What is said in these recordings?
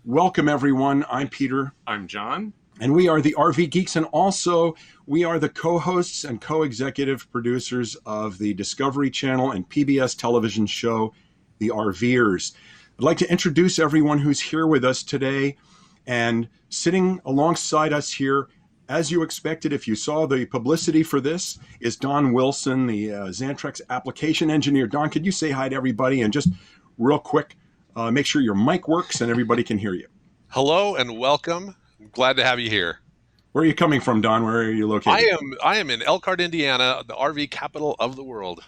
Welcome, everyone. I'm Peter. I'm John. And we are the RV Geeks, and also we are the co-hosts and co-executive producers of the Discovery Channel and PBS television show, The RVers. I'd like to introduce everyone who's here with us today, and sitting alongside us here, as you expected, if you saw the publicity for this, is Don Wilson, the Xantrex application engineer. Don, could you say hi to everybody and just real quick, make sure your mic works and everybody can hear you. Hello and welcome. I'm glad to have you here. Where are you coming from, Don? Where are you located? I am in Elkhart, Indiana, the RV capital of the world.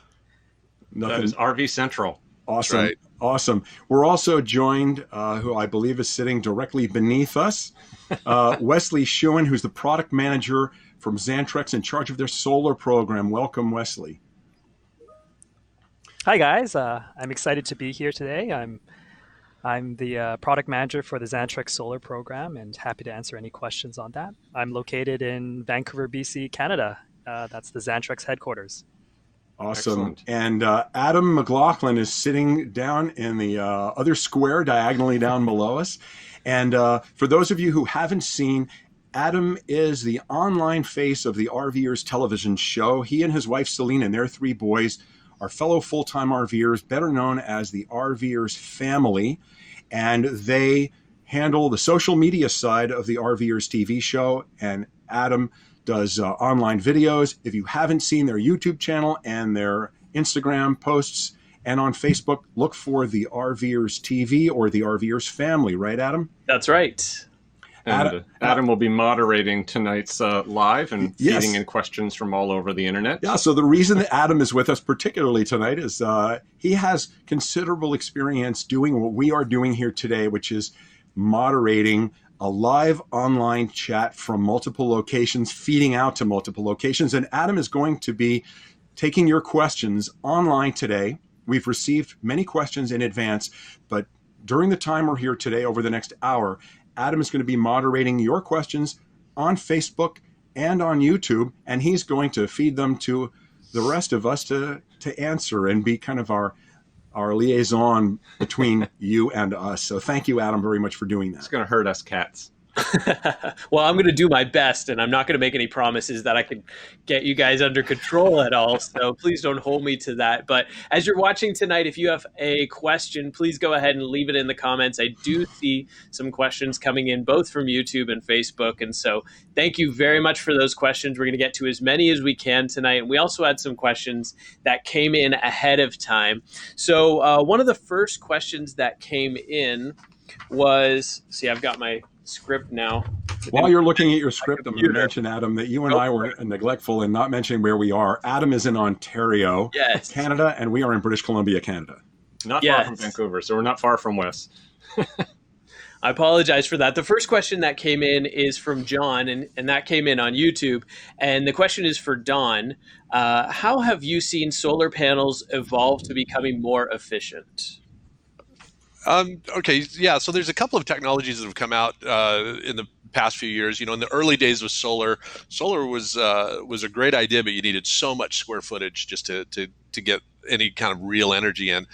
That is RV Central. Awesome. Right. Awesome. We're also joined, who I believe is sitting directly beneath us, Wesley Schuin, who's the product manager from Xantrex in charge of their solar program. Welcome, Wesley. Hi, guys. I'm excited to be here today. I'm the product manager for the Xantrex solar program and happy to answer any questions on that. I'm located in Vancouver, BC, Canada. That's the Xantrex headquaters. Awesome. Excellent. And Adam McLaughlin is sitting down in the other square diagonally down below us. And for those of you who haven't seen, Adam is the online face of the RVers television show. He and his wife, Celine, and their three boys are fellow full-time RVers, better known as the RVers family. And they handle the social media side of the RVers TV show. And Adam does online videos. If you haven't seen their YouTube channel and their Instagram posts and on Facebook, look for the RVers TV or the RVers family, right, Adam? That's right. And Adam will be moderating tonight's live and Yes. feeding in questions from all over the internet. Yeah, so the reason that Adam is with us particularly tonight is he has considerable experience doing what we are doing here today, which is moderating a live online chat from multiple locations, feeding out to multiple locations. And Adam is going to be taking your questions online today. We've received many questions in advance, but during the time we're here today, over the next hour, Adam is going to be moderating your questions on Facebook and on YouTube, and he's going to feed them to the rest of us to answer and be kind of our liaison between you and us. So thank you, Adam, very much for doing It's that. going to hurt us cats. Well, I'm going to do my best, and I'm not going to make any promises that I can get you guys under control at all. So please don't hold me to that. But as you're watching tonight, if you have a question, please go ahead and leave it in the comments. I do see some questions coming in both from YouTube and Facebook. And so thank you very much for those questions. We're going to get to as many as we can tonight. And we also had some questions that came in ahead of time. So one of the first questions that came in was, see, I've got my script now. While you're looking at your script, I'm going to mention, Adam, that you and I were neglectful in not mentioning where we are. Adam is in Ontario, Yes. Canada, and we are in British Columbia, Canada. Not Yes. far from Vancouver, so we're not far from Wes. I apologize for that. The first question that came in is from John, and that came in on YouTube. And the question is for Don. How have you seen solar panels evolve to becoming more efficient? Okay, yeah. So there's a couple of technologies that have come out in the past few years. You know, in the early days with solar was a great idea, but you needed so much square footage just to get any kind of real energy in.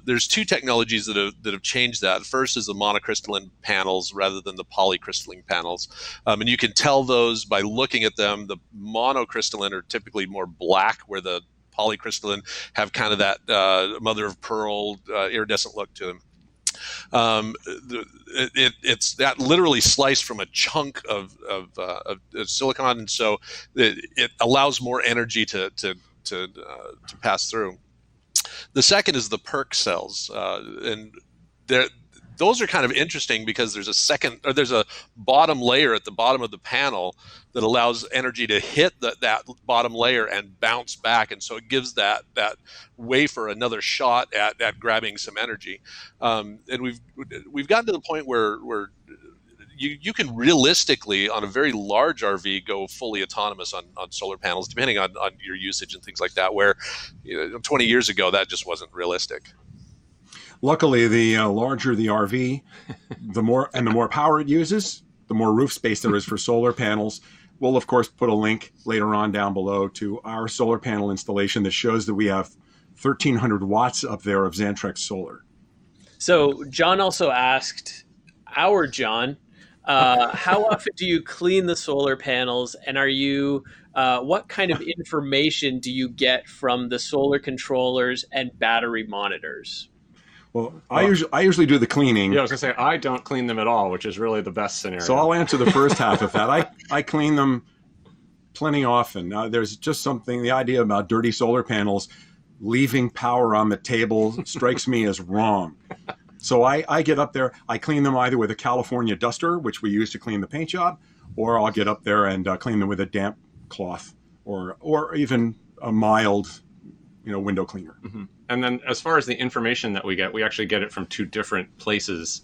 There's two technologies that have changed that. First is the monocrystalline panels rather than the polycrystalline panels, and you can tell those by looking at them. The monocrystalline are typically more black, where the polycrystalline have kind of that mother of pearl iridescent look to them. It's that literally sliced from a chunk of silicon, and so it allows more energy to pass through. The second is the PERC cells, and those are kind of interesting because there's a bottom layer at the bottom of the panel that allows energy to hit that bottom layer and bounce back, and so it gives that wafer another shot at grabbing some energy. And we've gotten to the point where you can realistically, on a very large RV, go fully autonomous on solar panels, depending on your usage and things like that, where 20 years ago that just wasn't realistic. Luckily, the larger the RV, the more power it uses, the more roof space there is for solar panels. We'll, of course, put a link later on down below to our solar panel installation that shows that we have 1,300 watts up there of Xantrex solar. So John also asked, our John. How often do you clean the solar panels, and what kind of information do you get from the solar controllers and battery monitors? Well, I usually do the cleaning. Yeah, I was gonna say I don't clean them at all, which is really the best scenario. So I'll answer the first half of that. I clean them plenty often. Now, there's just something, the idea about dirty solar panels leaving power on the table strikes me as wrong. So I get up there, I clean them either with a California duster, which we use to clean the paint job, or I'll get up there and clean them with a damp cloth or even a mild, window cleaner. Mm-hmm. And then as far as the information that we actually get it from two different places.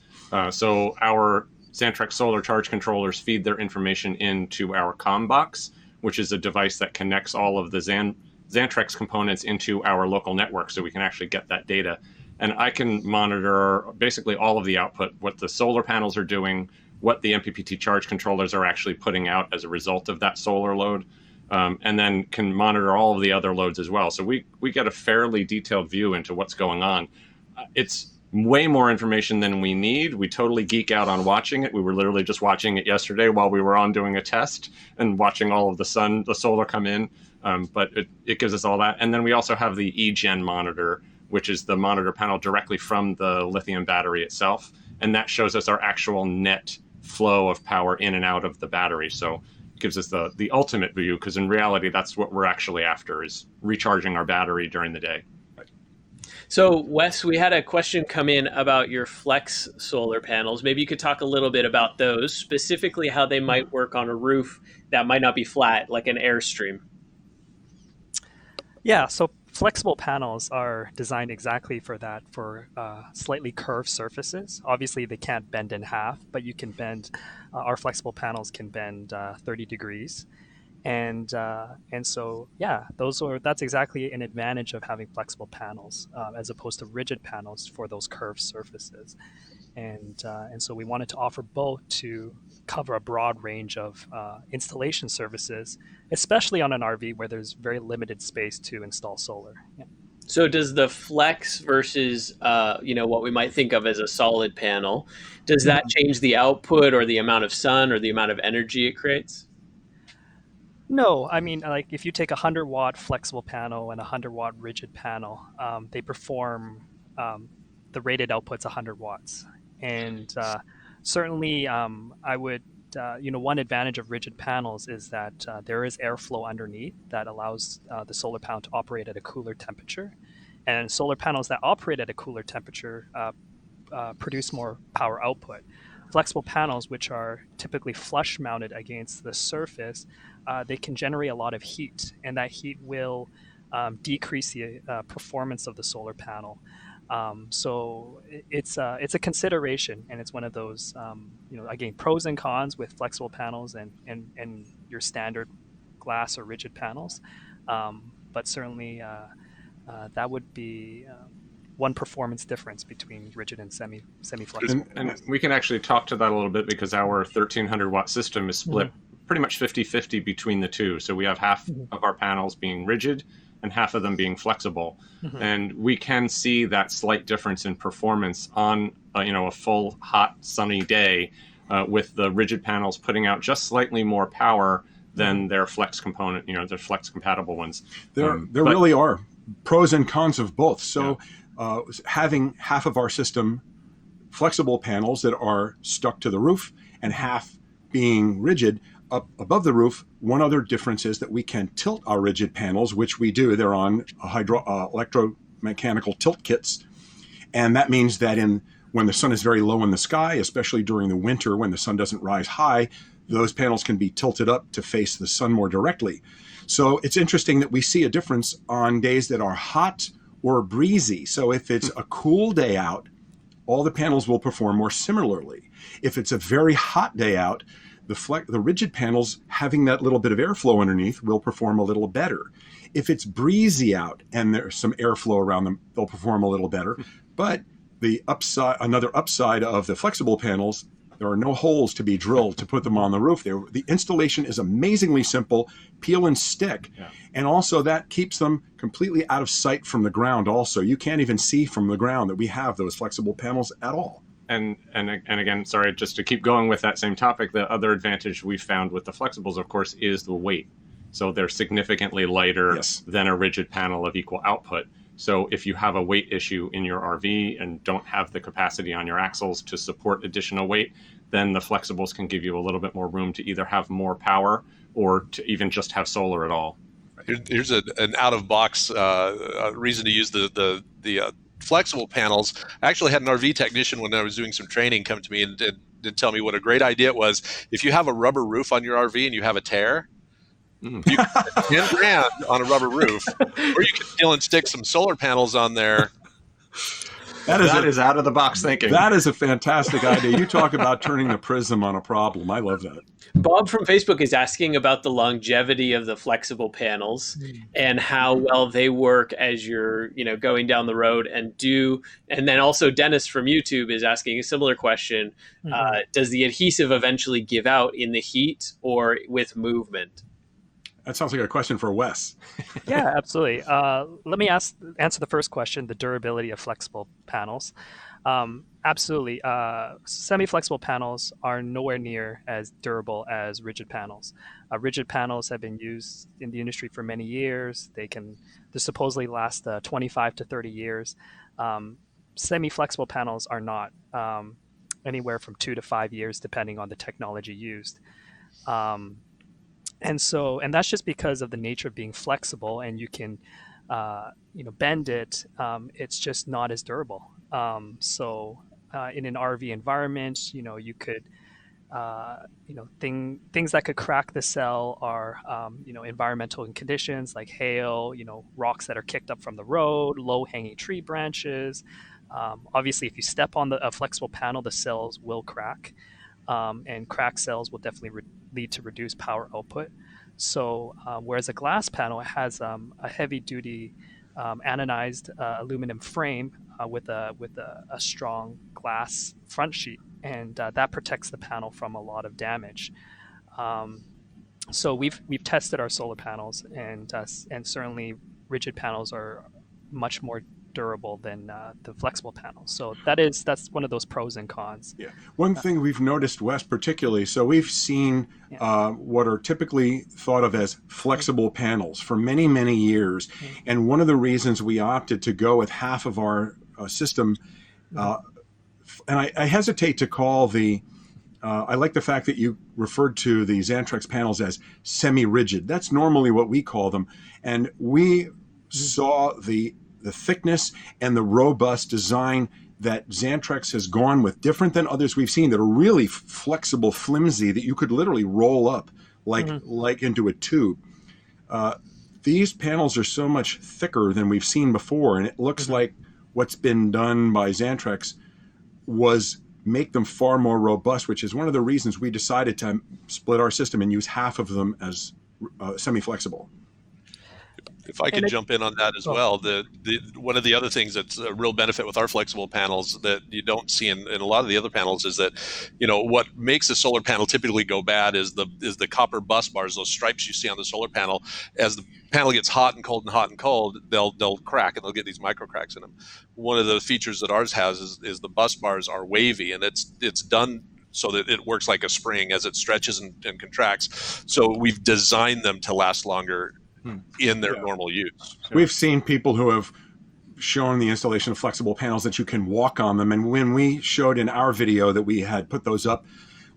So our Xantrex solar charge controllers feed their information into our comm box, which is a device that connects all of the Xantrex components into our local network, so we can actually get that data. And I can monitor basically all of the output, what the solar panels are doing, what the MPPT charge controllers are actually putting out as a result of that solar load, and then can monitor all of the other loads as well. So we get a fairly detailed view into what's going on. It's way more information than we need. We totally geek out on watching it. We were literally just watching it yesterday while we were on doing a test and watching all of the solar come in. But it gives us all that. And then we also have the eGen monitor, which is the monitor panel directly from the lithium battery itself. And that shows us our actual net flow of power in and out of the battery. So it gives us the ultimate view, because in reality, that's what we're actually after, is recharging our battery during the day. So, Wes, we had a question come in about your flex solar panels. Maybe you could talk a little bit about those, specifically how they might work on a roof that might not be flat, like an Airstream. Yeah, so flexible panels are designed exactly for that, for slightly curved surfaces. Obviously, they can't bend in half, but you can bend, our flexible panels can bend 30 degrees. And so, yeah, that's exactly an advantage of having flexible panels as opposed to rigid panels for those curved surfaces. And so we wanted to offer both to cover a broad range of installation services, especially on an RV where there's very limited space to install solar. Yeah. So does the flex versus what we might think of as a solid panel, does that change the output or the amount of sun or the amount of energy it creates? No, I mean, like if you take a 100-watt flexible panel and a 100-watt rigid panel, they perform, the rated output's 100 watts. And certainly I would, one advantage of rigid panels is that there is airflow underneath that allows the solar panel to operate at a cooler temperature. And solar panels that operate at a cooler temperature produce more power output. Flexible panels, which are typically flush mounted against the surface, they can generate a lot of heat, and that heat will decrease the performance of the solar panel. So it's a consideration, and it's one of those, again, pros and cons with flexible panels and your standard glass or rigid panels. But certainly that would be one performance difference between rigid and semi-flexible. And we can actually talk to that a little bit, because our 1300 watt system is split pretty much 50-50 between the two. So we have half of our panels being rigid and half of them being flexible. And we can see that slight difference in performance on a full, hot, sunny day with the rigid panels putting out just slightly more power than their flex component, their flex compatible ones. There really are pros and cons of both. So having half of our system flexible panels that are stuck to the roof and half being rigid up above the roof, one other difference is that we can tilt our rigid panels, which we do. They're on electromechanical tilt kits. And that means that when the sun is very low in the sky, especially during the winter when the sun doesn't rise high, those panels can be tilted up to face the sun more directly. So it's interesting that we see a difference on days that are hot or breezy. So if it's a cool day out, all the panels will perform more similarly. If it's a very hot day out, the rigid panels, having that little bit of airflow underneath, will perform a little better. If it's breezy out and there's some airflow around them, they'll perform a little better. But another upside of the flexible panels, there are no holes to be drilled to put them on the roof. The installation is amazingly simple, peel and stick. Yeah. And also that keeps them completely out of sight from the ground also. You can't even see from the ground that we have those flexible panels at all. And again, sorry, just to keep going with that same topic, the other advantage we found with the flexibles, of course, is the weight. So they're significantly lighter than a rigid panel of equal output. So if you have a weight issue in your RV and don't have the capacity on your axles to support additional weight, then the flexibles can give you a little bit more room to either have more power or to even just have solar at all. Here's an out-of-box reason to use the flexible panels. I actually had an RV technician when I was doing some training come to me and did tell me what a great idea it was. If you have a rubber roof on your RV and you have a tear, you can spend 10 grand on a rubber roof, or you can steal and stick some solar panels on there. That is out of the box thinking. That is a fantastic idea. You talk about turning the prism on a problem. I love that. Bob from Facebook is asking about the longevity of the flexible panels and how well they work as you're, going down the road and then also Dennis from YouTube is asking a similar question. Does the adhesive eventually give out in the heat or with movement? That sounds like a question for Wes. Yeah, absolutely. Let me answer the first question, the durability of flexible panels. Absolutely. Semi-flexible panels are nowhere near as durable as rigid panels. Rigid panels have been used in the industry for many years. They supposedly last 25 to 30 years. Semi-flexible panels are not, anywhere from 2 to 5 years, depending on the technology used. And that's just because of the nature of being flexible, and you can, bend it. It's just not as durable. In an RV environment, you could, things that could crack the cell are, environmental conditions like hail, rocks that are kicked up from the road, low-hanging tree branches. Obviously, if you step on a flexible panel, the cells will crack. And cracked cells will definitely lead to reduced power output. So whereas a glass panel has a heavy-duty anodized aluminum frame with a strong glass front sheet, and that protects the panel from a lot of damage. So we've tested our solar panels, and certainly rigid panels are much more durable than the flexible panels. So that's one of those pros and cons. Yeah. One thing we've noticed, Wes, particularly, so we've seen what are typically thought of as flexible panels for many, many years. And one of the reasons we opted to go with half of our system, and I hesitate to call I like the fact that you referred to the Xantrex panels as semi-rigid. That's normally what we call them. And we saw the thickness and the robust design that Xantrex has gone with, different than others we've seen that are really flexible, flimsy, that you could literally roll up like into a tube. These panels are so much thicker than we've seen before, and it looks like what's been done by Xantrex was make them far more robust, which is one of the reasons we decided to split our system and use half of them as semi-flexible. If I could jump in on that as well, one of the other things that's a real benefit with our flexible panels that you don't see in a lot of the other panels is that, what makes a solar panel typically go bad is the copper bus bars, those stripes you see on the solar panel. As the panel gets hot and cold and hot and cold, they'll crack and they'll get these micro cracks in them. One of the features that ours has is the bus bars are wavy, and it's done so that it works like a spring as it stretches and contracts. So we've designed them to last longer in their normal use. We've seen people who have shown the installation of flexible panels that you can walk on them. And when we showed in our video that we had put those up,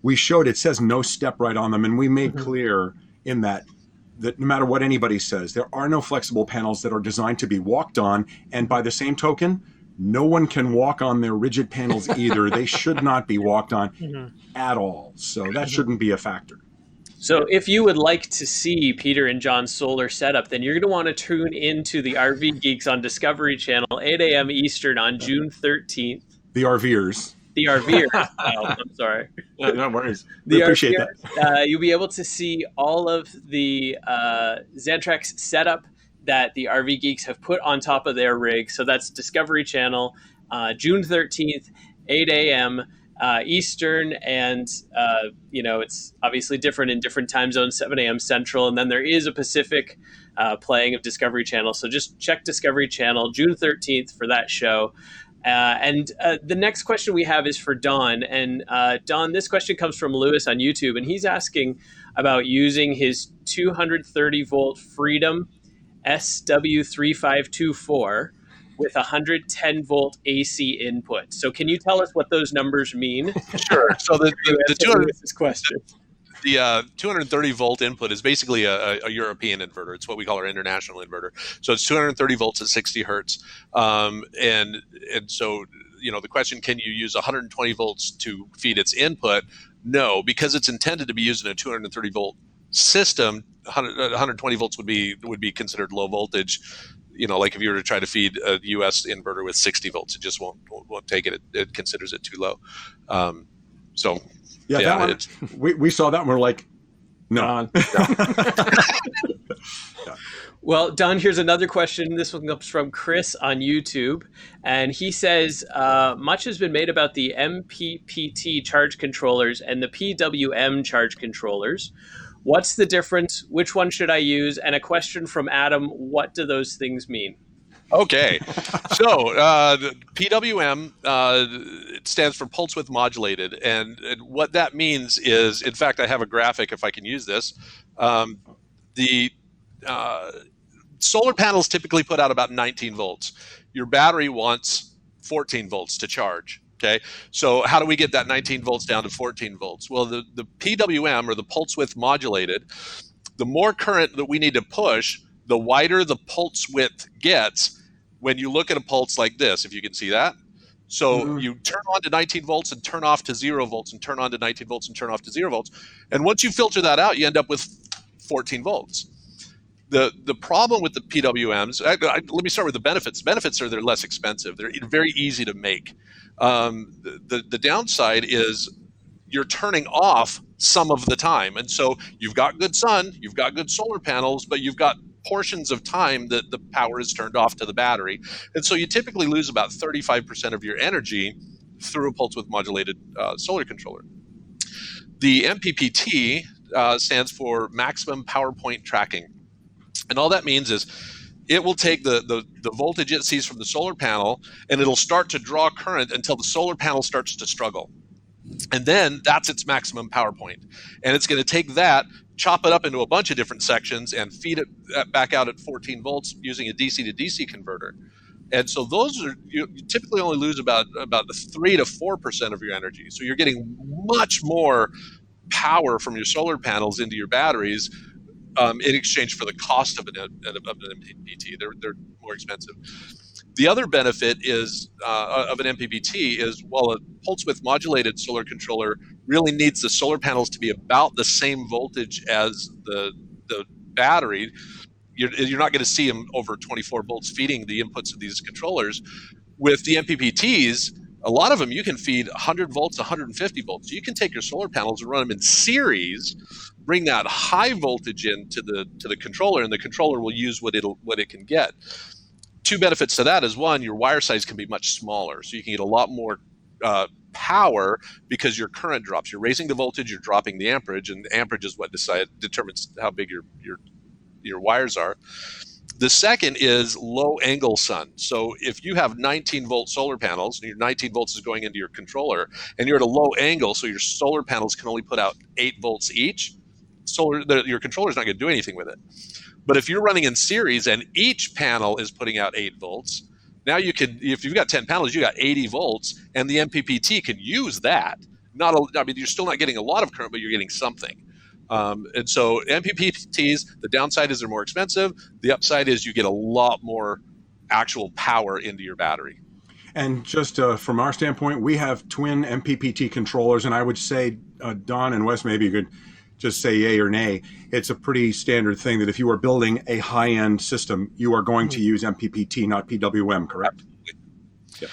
we showed it says no step right on them. And we made clear in that no matter what anybody says, there are no flexible panels that are designed to be walked on. And by the same token, no one can walk on their rigid panels either. They should not be walked on at all. So that shouldn't be a factor. So if you would like to see Peter and John's solar setup, then you're going to want to tune into the RV Geeks on Discovery Channel, 8 a.m. Eastern on June 13th. The RVers. The RVers. I'm sorry. No worries. We appreciate that. You'll be able to see all of the Xantrex setup that the RV Geeks have put on top of their rig. So that's Discovery Channel, June 13th, 8 a.m. Eastern, and it's obviously different in different time zones, 7 a.m. Central, and then there is a Pacific playing of Discovery Channel. So just check Discovery Channel June 13th for that show. And the next question we have is for Don. And Don, this question comes from Lewis on YouTube, and he's asking about using his 230 volt Freedom SW3524 with 110 volt AC input. So can you tell us what those numbers mean? Sure. So the 200, this question. the 230 volt input is basically a European inverter. It's what we call our international inverter. So it's 230 volts at 60 hertz. And so, the question, can you use 120 volts to feed its input? No, because it's intended to be used in a 230 volt system. 120 volts would be considered low voltage. Like if you were to try to feed a US inverter with 60 volts, it just won't take it. It considers it too low. That one, we saw that and we're like, no. Well, Don, here's another question. This one comes from Chris on YouTube. And he says, much has been made about the MPPT charge controllers and the PWM charge controllers. What's the difference? Which one should I use? And a question from Adam, what do those things mean? Okay, so the PWM it stands for pulse width modulated, and what that means is, in fact, I have a graphic if I can use this. The solar panels typically put out about 19 volts. Your battery wants 14 volts to charge. Okay, so how do we get that 19 volts down to 14 volts? Well, the PWM, or the pulse width modulated, the more current that we need to push, the wider the pulse width gets when you look at a pulse like this, if you can see that. So you turn on to 19 volts and turn off to 0 volts, and turn on to 19 volts and turn off to 0 volts. And once you filter that out, you end up with 14 volts. The problem with the PWMs, let me start with the benefits. Benefits are they're less expensive. They're very easy to make. The downside is you're turning off some of the time. And so you've got good sun, you've got good solar panels, but you've got portions of time that the power is turned off to the battery. And so you typically lose about 35% of your energy through a pulse width modulated solar controller. The MPPT stands for maximum power point tracking. And all that means is it will take the voltage it sees from the solar panel, and it'll start to draw current until the solar panel starts to struggle. And then that's its maximum power point. And it's going to take that, chop it up into a bunch of different sections, and feed it back out at 14 volts using a DC to DC converter. And so those are, you typically only lose about 3 to 4% of your energy. So you're getting much more power from your solar panels into your batteries in exchange for the cost of an MPPT. They're more expensive. The other benefit is of an MPPT is, while a pulse width modulated solar controller really needs the solar panels to be about the same voltage as the battery, you're not going to see them over 24 volts feeding the inputs of these controllers. With the MPPTs, a lot of them you can feed 100 volts, 150 volts. You can take your solar panels and run them in series, bring that high voltage into the controller, and the controller will use what it can get. Two benefits to that is, one, your wire size can be much smaller, so you can get a lot more power because your current drops. You're raising the voltage, you're dropping the amperage, and amperage is what determines how big your wires are. The second is low angle sun. So if you have 19 volt solar panels and your 19 volts is going into your controller, and you're at a low angle, so your solar panels can only put out 8 volts each, your controller is not going to do anything with it. But if you're running in series and each panel is putting out 8 volts, now you can, if you've got 10 panels, you got 80 volts, and the MPPT can use that. You're still not getting a lot of current, but you're getting something. And so MPPTs, the downside is they're more expensive. The upside is you get a lot more actual power into your battery. And just from our standpoint, we have twin MPPT controllers, and I would say, Don and Wes, maybe you could just say yay or nay. It's a pretty standard thing that if you are building a high-end system, you are going to use MPPT, not PWM, correct? Yeah.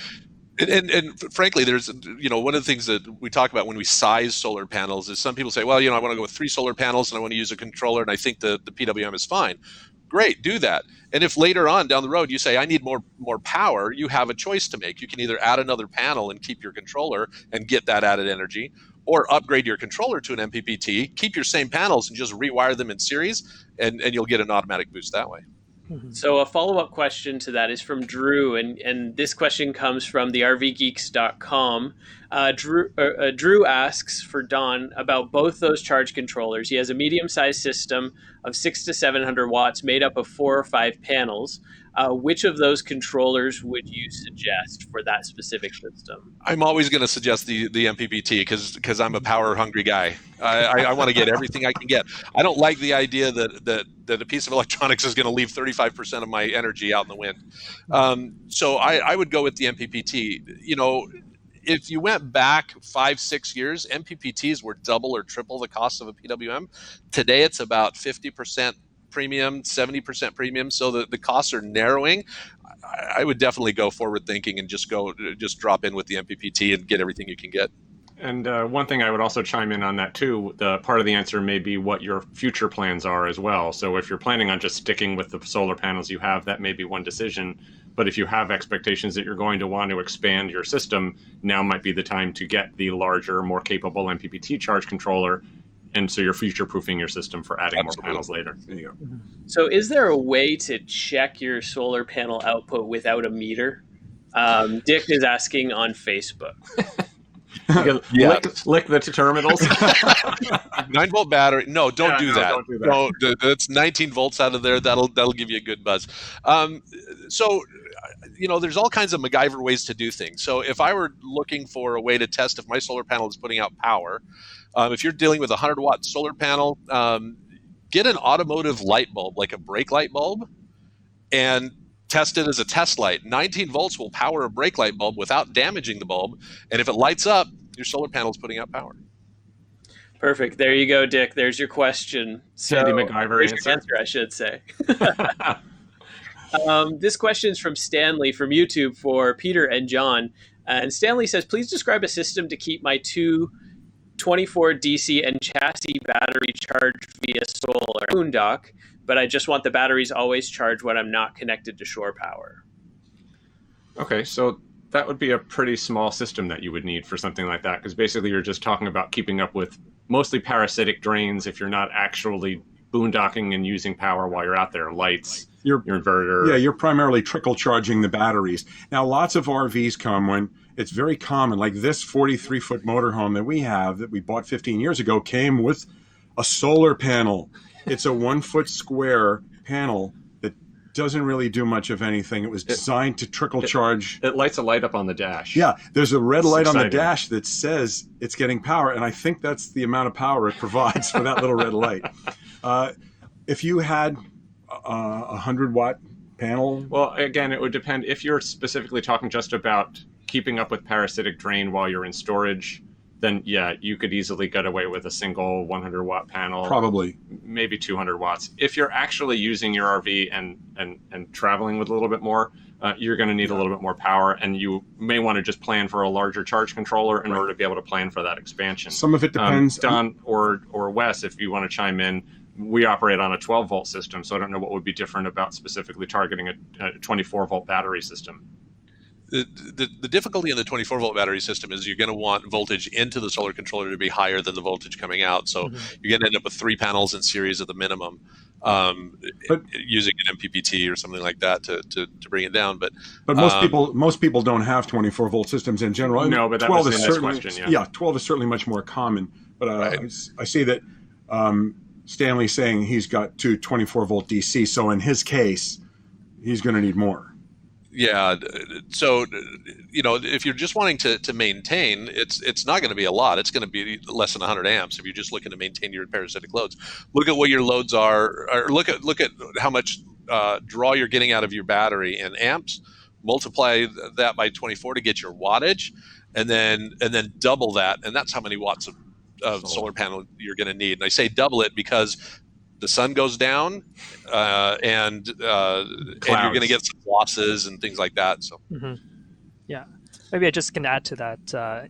And frankly, there's, one of the things that we talk about when we size solar panels is some people say, well, I want to go with 3 solar panels and I want to use a controller and I think the PWM is fine. Great, do that. And if later on down the road you say, I need more power, you have a choice to make. You can either add another panel and keep your controller and get that added energy, or upgrade your controller to an MPPT, keep your same panels and just rewire them in series, and you'll get an automatic boost that way. So a follow-up question to that is from Drew, and this question comes from the RVgeeks.com. Drew asks for Don about both those charge controllers. He has a medium-sized system of 600 to 700 watts made up of 4 or 5 panels. Which of those controllers would you suggest for that specific system? I'm always going to suggest the MPPT because I'm a power hungry guy. I want to get everything I can get. I don't like the idea that a piece of electronics is going to leave 35% of my energy out in the wind. So I would go with the MPPT. You know, if you went back 5-6 years, MPPTs were double or triple the cost of a PWM. Today it's about 50% premium, 70% premium, so the costs are narrowing. I would definitely go forward thinking and just drop in with the MPPT and get everything you can get. And one thing I would also chime in on that too, the part of the answer may be what your future plans are as well. So if you're planning on just sticking with the solar panels you have, that may be one decision. But if you have expectations that you're going to want to expand your system, now might be the time to get the larger, more capable MPPT charge controller. And so you're future-proofing your system for adding more panels later. There you go. So is there a way to check your solar panel output without a meter? Dick is asking on Facebook. Lick the terminals. 9-volt battery. No, don't do that. Don't do that. No, that's 19 volts out of there. That'll give you a good buzz. So, you know, there's all kinds of MacGyver ways to do things. So if I were looking for a way to test if my solar panel is putting out power, if you're dealing with a 100-watt solar panel, get an automotive light bulb, like a brake light bulb, and test it as a test light. 19 volts will power a brake light bulb without damaging the bulb, and if it lights up, your solar panel is putting out power. Perfect. There you go, Dick. There's your question. Sandy MacGyver answer, I should say. This question is from Stanley from YouTube for Peter and John. And Stanley says, please describe a system to keep my 24 DC and chassis battery charged via solar boondock, but I just want the batteries always charged when I'm not connected to shore power. Okay, so that would be a pretty small system that you would need for something like that, because basically you're just talking about keeping up with mostly parasitic drains if you're not actually boondocking and using power while you're out there, lights, your inverter. Yeah, you're primarily trickle charging the batteries. Now, lots of RVs come when it's very common, like this 43-foot motorhome that we have that we bought 15 years ago came with a solar panel. It's a 1-foot square panel that doesn't really do much of anything. It was designed to trickle charge. It lights a light up on the dash. Yeah, there's a red light on the exciting. dash that says it's getting power, and I think that's the amount of power it provides for that little red light. If you had a 100-watt panel... Well, again, it would depend. If you're specifically talking just about keeping up with parasitic drain while you're in storage, then yeah, you could easily get away with a single 100-watt panel. Probably. Maybe 200 watts. If you're actually using your RV and traveling with a little bit more, you're going to need a little bit more power, and you may want to just plan for a larger charge controller in order to be able to plan for that expansion. Some of it depends. Don or Wes, if you want to chime in, we operate on a 12-volt system, so I don't know what would be different about specifically targeting a 24-volt battery system. The difficulty in the 24-volt battery system is you're going to want voltage into the solar controller to be higher than the voltage coming out. So you're going to end up with 3 panels in series at the minimum, using an MPPT or something like that to bring it down. But most people don't have 24-volt systems in general. No, but that 12 was the next question. Yeah, 12 is certainly much more common. But Right. I see that Stanley's saying he's got 2 24-volt DC. So in his case, he's going to need more. Yeah, so you know, if you're just wanting to maintain, it's not going to be a lot. It's going to be less than 100 amps if you're just looking to maintain your parasitic loads. Look at what your loads are, or look at how much draw you're getting out of your battery in amps. Multiply that by 24 to get your wattage, and then double that, and that's how many watts of solar panel you're going to need. And I say double it because the sun goes down, and you're going to get some losses and things like that. So, yeah, maybe I just can add to that.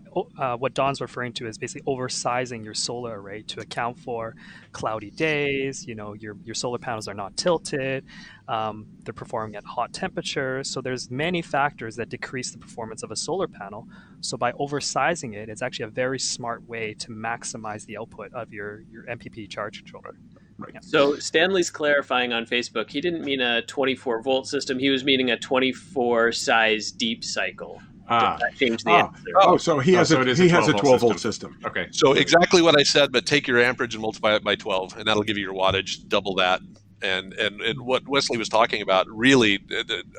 What Don's referring to is basically oversizing your solar array to account for cloudy days. You know, your solar panels are not tilted. They're performing at hot temperatures. So there's many factors that decrease the performance of a solar panel. So by oversizing it, it's actually a very smart way to maximize the output of your MPP charge controller. Right. So Stanley's clarifying on Facebook, he didn't mean a 24-volt system. He was meaning a 24 size deep cycle. Does that change the answer? So he has a 12-volt system. Okay. So exactly what I said, but take your amperage and multiply it by 12, and that'll give you your wattage, double that. And what Wesley was talking about, really,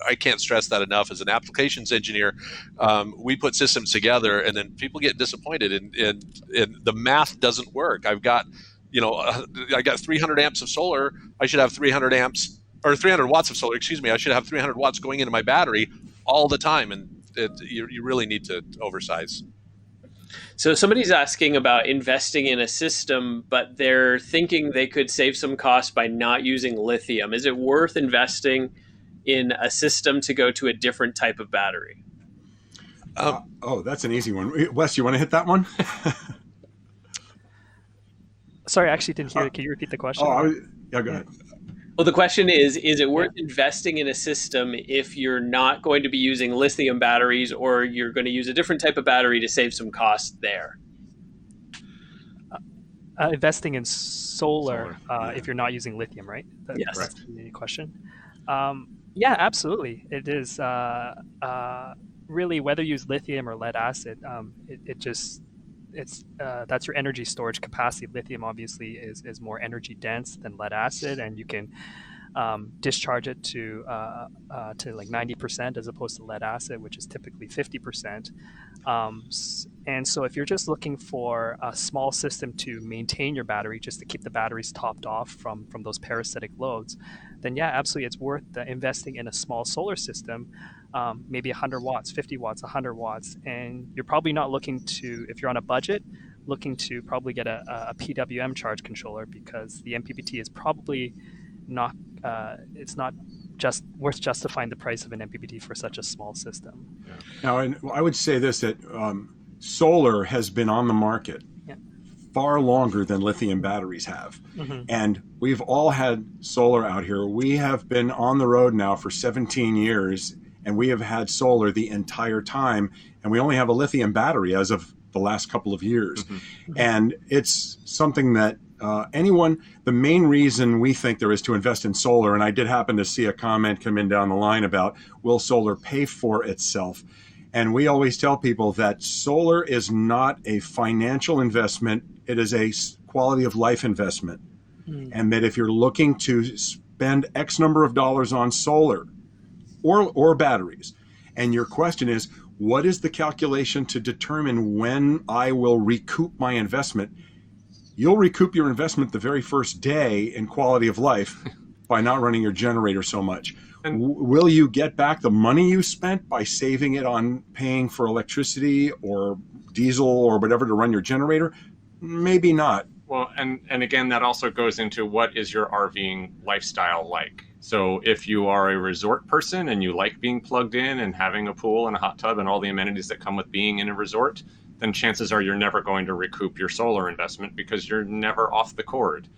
I can't stress that enough. As an applications engineer, we put systems together, and then people get disappointed, and the math doesn't work. I got 300 amps of solar. I should have 300 amps or 300 watts of solar. Excuse me. I should have 300 watts going into my battery all the time, and you really need to oversize. So somebody's asking about investing in a system, but they're thinking they could save some costs by not using lithium. Is it worth investing in a system to go to a different type of battery? That's an easy one. Wes, you want to hit that one? Sorry, I actually didn't hear it. Can you repeat the question? Yeah, go ahead. Well, the question is it worth investing in a system if you're not going to be using lithium batteries, or you're going to use a different type of battery to save some costs there? Investing in solar. If you're not using lithium, right? Yes. That's the question. Yeah, absolutely. It is really, whether you use lithium or lead acid, that's your energy storage capacity. Lithium obviously is more energy dense than lead acid, and you can discharge it to like 90% as opposed to lead acid, which is typically 50%. And so if you're just looking for a small system to maintain your battery, just to keep the batteries topped off from those parasitic loads, then yeah, absolutely, it's worth investing in a small solar system, maybe 100 watts, 50 watts, 100 watts. And you're probably not looking to, if you're on a budget, looking to probably get a PWM charge controller, because the MPPT is probably not, it's not just worth justifying the price of an MPPT for such a small system. Yeah. Now, and I would say this, that solar has been on the market far longer than lithium batteries have. Mm-hmm. And we've all had solar out here. We have been on the road now for 17 years, and we have had solar the entire time. And we only have a lithium battery as of the last couple of years. Mm-hmm. And it's something that the main reason we think there is to invest in solar, and I did happen to see a comment come in down the line about, will solar pay for itself? And we always tell people that solar is not a financial investment. It is a quality of life investment. Mm. And that if you're looking to spend X number of dollars on solar or batteries, and your question is, what is the calculation to determine when I will recoup my investment? You'll recoup your investment the very first day in quality of life by not running your generator so much. And will you get back the money you spent by saving it on paying for electricity or diesel or whatever to run your generator? Maybe not. Well, and again, that also goes into what is your RVing lifestyle like? So if you are a resort person and you like being plugged in and having a pool and a hot tub and all the amenities that come with being in a resort, then chances are you're never going to recoup your solar investment because you're never off the cord.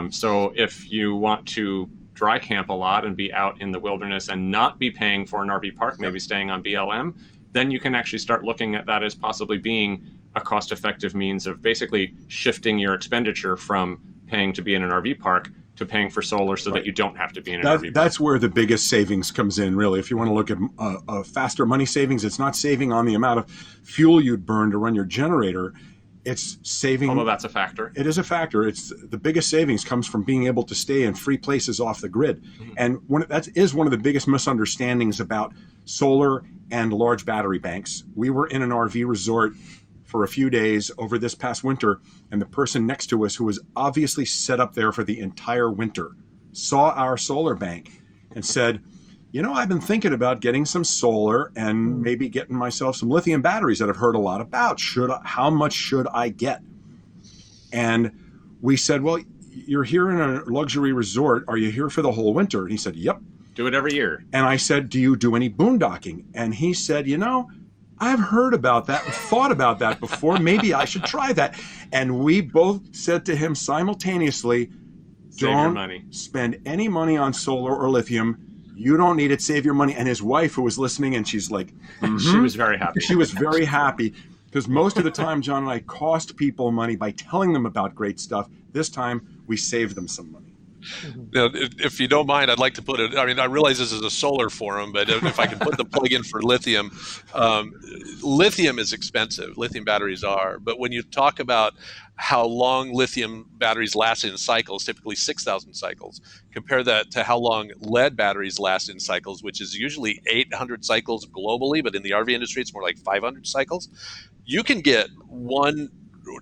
So if you want to dry camp a lot and be out in the wilderness and not be paying for an RV park, maybe staying on BLM, then you can actually start looking at that as possibly being a cost-effective means of basically shifting your expenditure from paying to be in an RV park to paying for solar so that you don't have to be in an RV park. That's where the biggest savings comes in, really. If you want to look at faster money savings, it's not saving on the amount of fuel you'd burn to run your generator. It's saving. Although that's a factor. It is a factor. It's the biggest savings comes from being able to stay in free places off the grid. Mm-hmm. And that is one of the biggest misunderstandings about solar and large battery banks. We were in an RV resort for a few days over this past winter, and the person next to us, who was obviously set up there for the entire winter, saw our solar bank and said, I've been thinking about getting some solar and maybe getting myself some lithium batteries that I've heard a lot about. How much should I get? And we said, well, you're here in a luxury resort. Are you here for the whole winter? And he said, yep. Do it every year. And I said, do you do any boondocking? And he said, I've heard about that and thought about that before. Maybe I should try that. And we both said to him simultaneously, don't spend any money on solar or lithium. You don't need it. Save your money. And his wife, who was listening, and she's like, She was very happy. She was very happy. Because most of the time, John and I cost people money by telling them about great stuff. This time, we save them some money. Now, if you don't mind, I'd like to put it. I mean, I realize this is a solar forum, but if I can put the plug in for lithium, lithium is expensive. Lithium batteries are, but when you talk about how long lithium batteries last in cycles, typically 6,000 cycles, compare that to how long lead batteries last in cycles, which is usually 800 cycles globally, but in the RV industry, it's more like 500 cycles. You can get one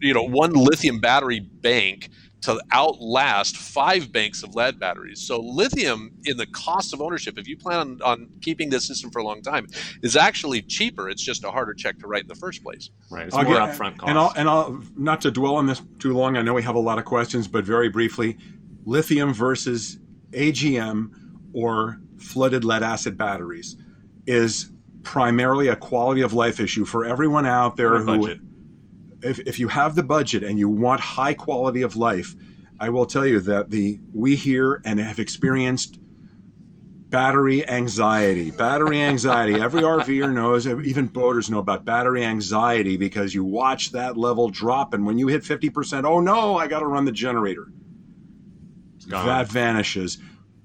lithium battery bank to outlast 5 banks of lead batteries. So lithium, in the cost of ownership, if you plan on keeping this system for a long time, is actually cheaper. It's just a harder check to write in the first place. Right. It's more upfront cost. And I'll not to dwell on this too long. I know we have a lot of questions, but very briefly, lithium versus AGM or flooded lead acid batteries is primarily a quality of life issue for everyone out there who, if you have the budget and you want high quality of life, I will tell you that we hear and have experienced battery anxiety. Battery anxiety. Every RVer knows, even boaters know about battery anxiety because you watch that level drop, and when you hit 50%, oh no, I got to run the generator. That vanishes.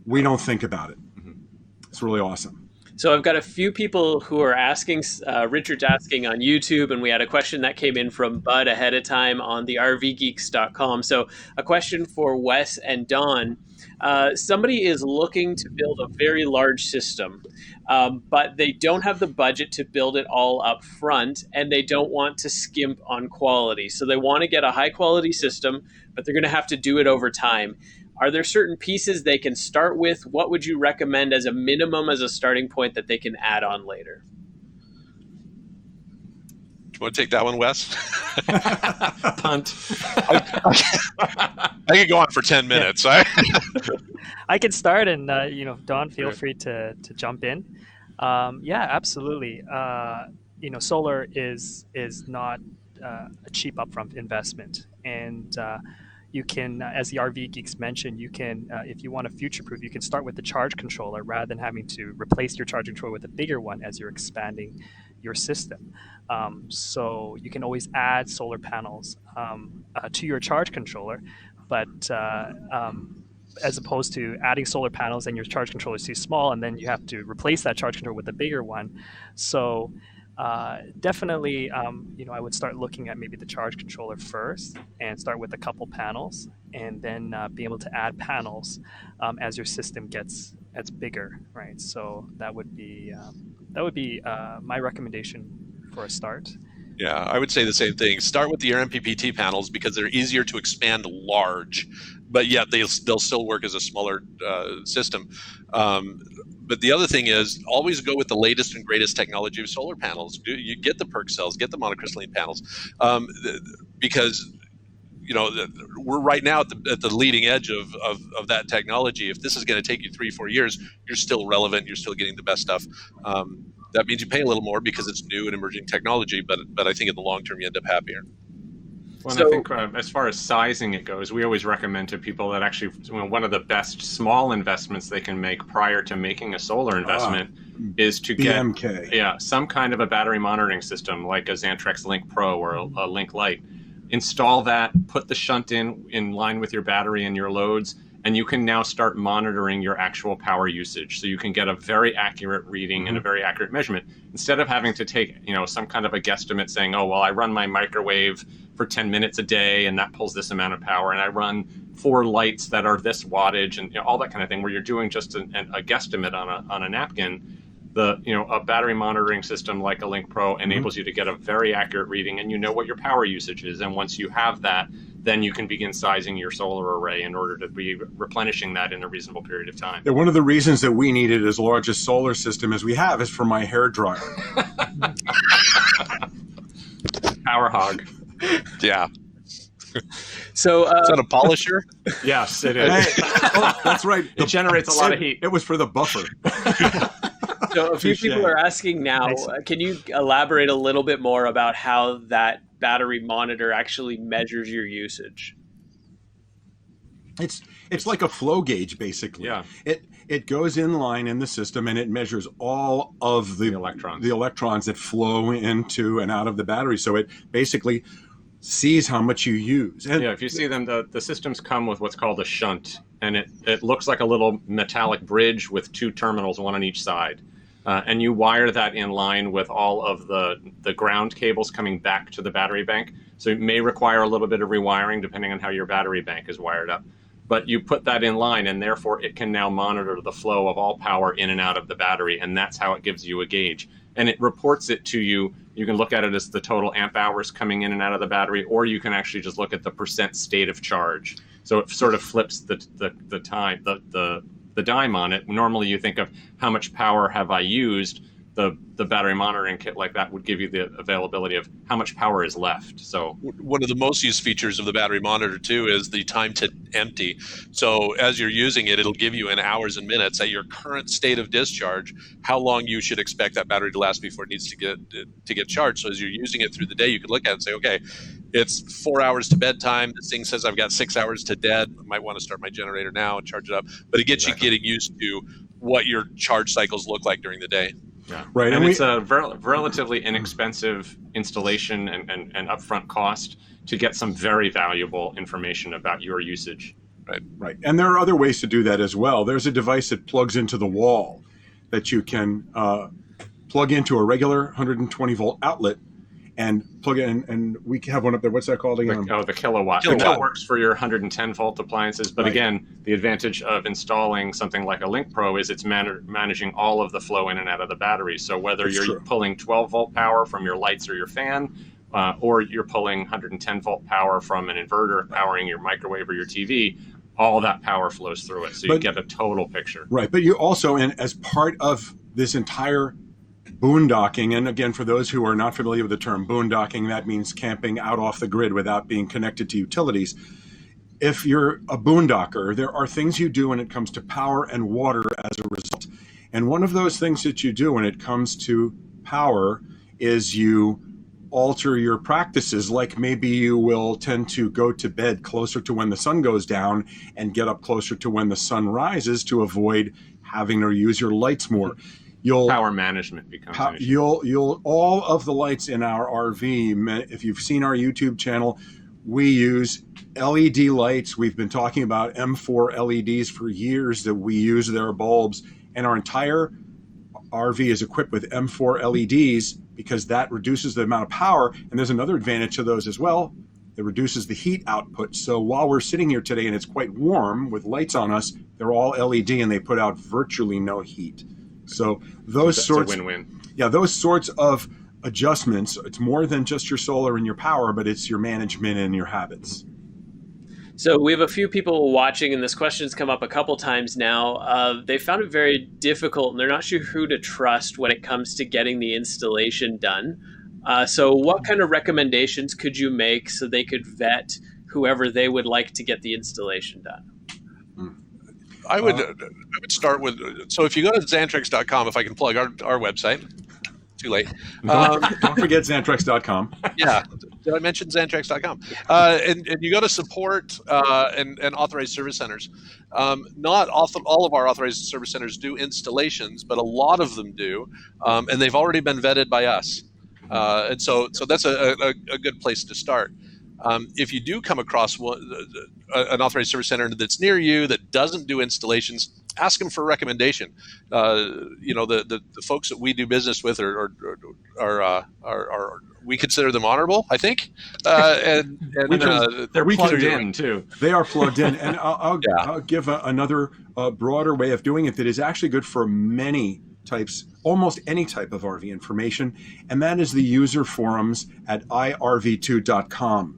We don't think about it. It's really awesome. So I've got a few people who are asking, Richard's asking on YouTube, and we had a question that came in from Bud ahead of time on the rvgeeks.com. So a question for Wes and Don. Somebody is looking to build a very large system, but they don't have the budget to build it all up front, and they don't want to skimp on quality. So they want to get a high quality system, but they're going to have to do it over time. Are there certain pieces they can start with? What would you recommend as a minimum, as a starting point that they can add on later? Do you want to take that one, Wes? Punt. I could go on for 10 minutes. Yeah. I can start, and Don, feel free to jump in. Yeah, absolutely. Solar is not a cheap upfront investment, and you can, as the RV Geeks mentioned, you can, if you want to future-proof, you can start with the charge controller rather than having to replace your charge controller with a bigger one as you're expanding your system. So you can always add solar panels to your charge controller, but as opposed to adding solar panels and your charge controller is too small, and then you have to replace that charge controller with a bigger one. So definitely, I would start looking at maybe the charge controller first and start with a couple panels, and then be able to add panels as your system gets bigger, right? So that would be my recommendation for a start. Yeah, I would say the same thing. Start with your MPPT panels because they're easier to expand large, but yet they'll still work as a smaller system. But the other thing is always go with the latest and greatest technology of solar panels. You get the PERC cells, get the monocrystalline panels, because we're right now at the leading edge of that technology. If this is going to take you 3-4 years, you're still relevant. You're still getting the best stuff. That means you pay a little more because it's new and emerging technology, but I think in the long term you end up happier. Well, and I think as far as sizing it goes, we always recommend to people that actually one of the best small investments they can make prior to making a solar investment is to BMK. get some kind of a battery monitoring system like a Xantrex Link Pro or a Link Lite. Install that, put the shunt in line with your battery and your loads, and you can now start monitoring your actual power usage. So you can get a very accurate reading and a very accurate measurement instead of having to take some kind of a guesstimate saying, oh, well, I run my microwave for 10 minutes a day and that pulls this amount of power, and I run 4 lights that are this wattage, and all that kind of thing, where you're doing just a guesstimate on a napkin. A battery monitoring system like a Link Pro enables you to get a very accurate reading, and you know what your power usage is. And once you have that, then you can begin sizing your solar array in order to be replenishing that in a reasonable period of time. Yeah, one of the reasons that we needed as large a solar system as we have is for my hair dryer. Power hog. Yeah. So is that a polisher? Yes, it is. That's right. It generates a lot of heat. It was for the buffer. So a few people are asking now, can you elaborate a little bit more about how that battery monitor actually measures your usage? It's like a flow gauge, basically. Yeah. It goes in line in the system, and it measures all of the electrons that flow into and out of the battery. So it basically sees how much you use. And yeah, if you see them, the systems come with what's called a shunt, and it looks like a little metallic bridge with two terminals, one on each side. And you wire that in line with all of the ground cables coming back to the battery bank. So it may require a little bit of rewiring depending on how your battery bank is wired up. But you put that in line, and therefore it can now monitor the flow of all power in and out of the battery, and that's how it gives you a gauge. And it reports it to you. You can look at it as the total amp hours coming in and out of the battery, or you can actually just look at the percent state of charge. So it sort of flips the dime on it. Normally you think of how much power have I used. The battery monitoring kit like that would give you the availability of how much power is left. So one of the most used features of the battery monitor too is the time to empty. So as you're using it, it'll give you in hours and minutes at your current state of discharge how long you should expect that battery to last before it needs to get charged. So as you're using it through the day, you can look at it and say, okay, it's 4 hours to bedtime. This thing says I've got 6 hours to dead. I might want to start my generator now and charge it up. But it gets you getting used to what your charge cycles look like during the day. Yeah. Right. And it's a relatively inexpensive installation and upfront cost to get some very valuable information about your usage. Right. And there are other ways to do that as well. There's a device that plugs into the wall that you can plug into a regular 120 volt outlet and plug in, and we have one up there. What's that called again? The kilowatt. That works for your 110 volt appliances. But again, the advantage of installing something like a Link Pro is it's managing all of the flow in and out of the battery. So whether you're pulling 12 volt power from your lights or your fan, or you're pulling 110 volt power from an inverter powering your microwave or your TV, all that power flows through it. So you get a total picture. Right. But you also, and as part of this entire boondocking, and again, for those who are not familiar with the term boondocking, that means camping out off the grid without being connected to utilities. If you're a boondocker, there are things you do when it comes to power and water as a result. And one of those things that you do when it comes to power is you alter your practices. Like maybe you will tend to go to bed closer to when the sun goes down and get up closer to when the sun rises to avoid having to use your lights more. Power management becomes an issue. You'll all of the lights in our RV, if you've seen our YouTube channel, we use LED lights. We've been talking about M4 LEDs for years that we use their bulbs, and our entire RV is equipped with M4 LEDs because that reduces the amount of power. And there's another advantage to those as well. It reduces the heat output. So while we're sitting here today and it's quite warm with lights on us, they're all LED and they put out virtually no heat. So those sorts, a win-win. Yeah, those sorts of adjustments, it's more than just your solar and your power, but it's your management and your habits. So we have a few people watching, and this question's come up a couple times now. They found it very difficult, and they're not sure who to trust when it comes to getting the installation done. So what kind of recommendations could you make so they could vet whoever they would like to get the installation done? I would start with, so if you go to Xantrex.com, if I can plug our website, too late. Don't forget Xantrex.com. Yeah. Did I mention Xantrex.com? And you go to support and authorized service centers. Not all of our authorized service centers do installations, but a lot of them do. And they've already been vetted by us. And so that's a good place to start. If you do come across an authorized service center that's near you that doesn't do installations, ask them for a recommendation. The folks that we do business with are we consider them honorable, I think, and they're plugged in too. They are plugged in, and I'll give another broader way of doing it that is actually good for many types, almost any type of RV information, and that is the user forums at irv2.com.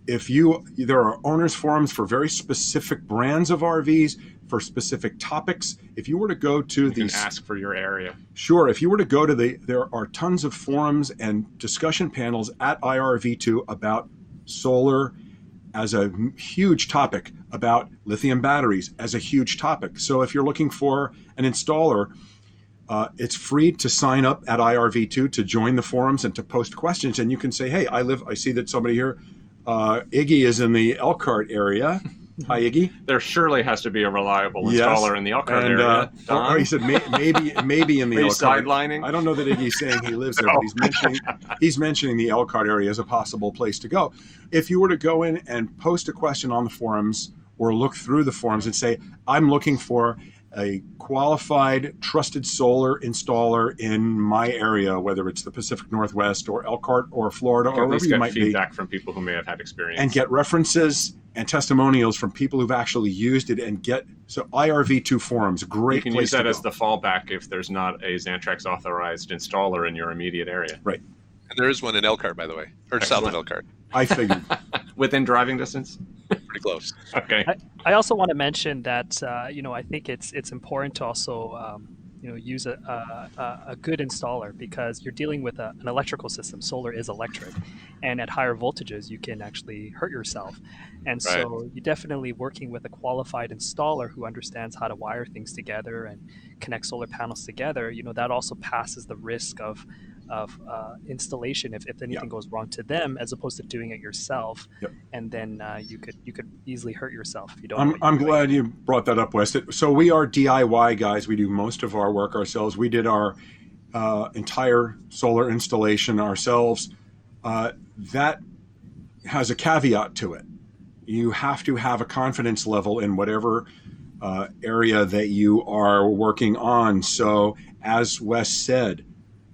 There are owners forums for very specific brands of RVs, for specific topics. If you were to go to you can ask for your area. Sure. If you were to go to there are tons of forums and discussion panels at IRV2 about solar as a huge topic, about lithium batteries as a huge topic. So if you're looking for an installer, it's free to sign up at IRV2 to join the forums and to post questions. And you can say, hey, I see that somebody here, Iggy is in the Elkhart area. Hi, Iggy. There surely has to be a reliable Yes. installer in the Elkhart And area. Don? he said maybe in the Are you Elkhart. sidelining? I don't know that Iggy's saying he lives there, but he's mentioning the Elkhart area as a possible place to go. If you were to go in and post a question on the forums or look through the forums and say, I'm looking for a qualified, trusted solar installer in my area, whether it's the Pacific Northwest or Elkhart or Florida or At wherever least you get might be, feedback from people who may have had experience. and get references and testimonials from people who've actually used it, and get IRV2 Forums, great you can place use that to as go. the fallback if there's not a Xantrex authorized installer in your immediate area. Right. And there is one in Elkhart, by the way, or south of Elkhart. I figured. Within driving distance? Pretty close. Okay. I also want to mention that I think it's important to also use a good installer, because you're dealing with an electrical system. Solar is electric, and at higher voltages you can actually hurt yourself. And so you're definitely working with a qualified installer who understands how to wire things together and connect solar panels together. That also passes the risk of installation if anything goes wrong to them, as opposed to doing it yourself. Yep. And then you could easily hurt yourself if you don't. I'm glad you brought that up, Wes. So we are DIY guys. We do most of our work ourselves. We did our entire solar installation ourselves. That has a caveat to it. You have to have a confidence level in whatever area that you are working on. So as Wes said,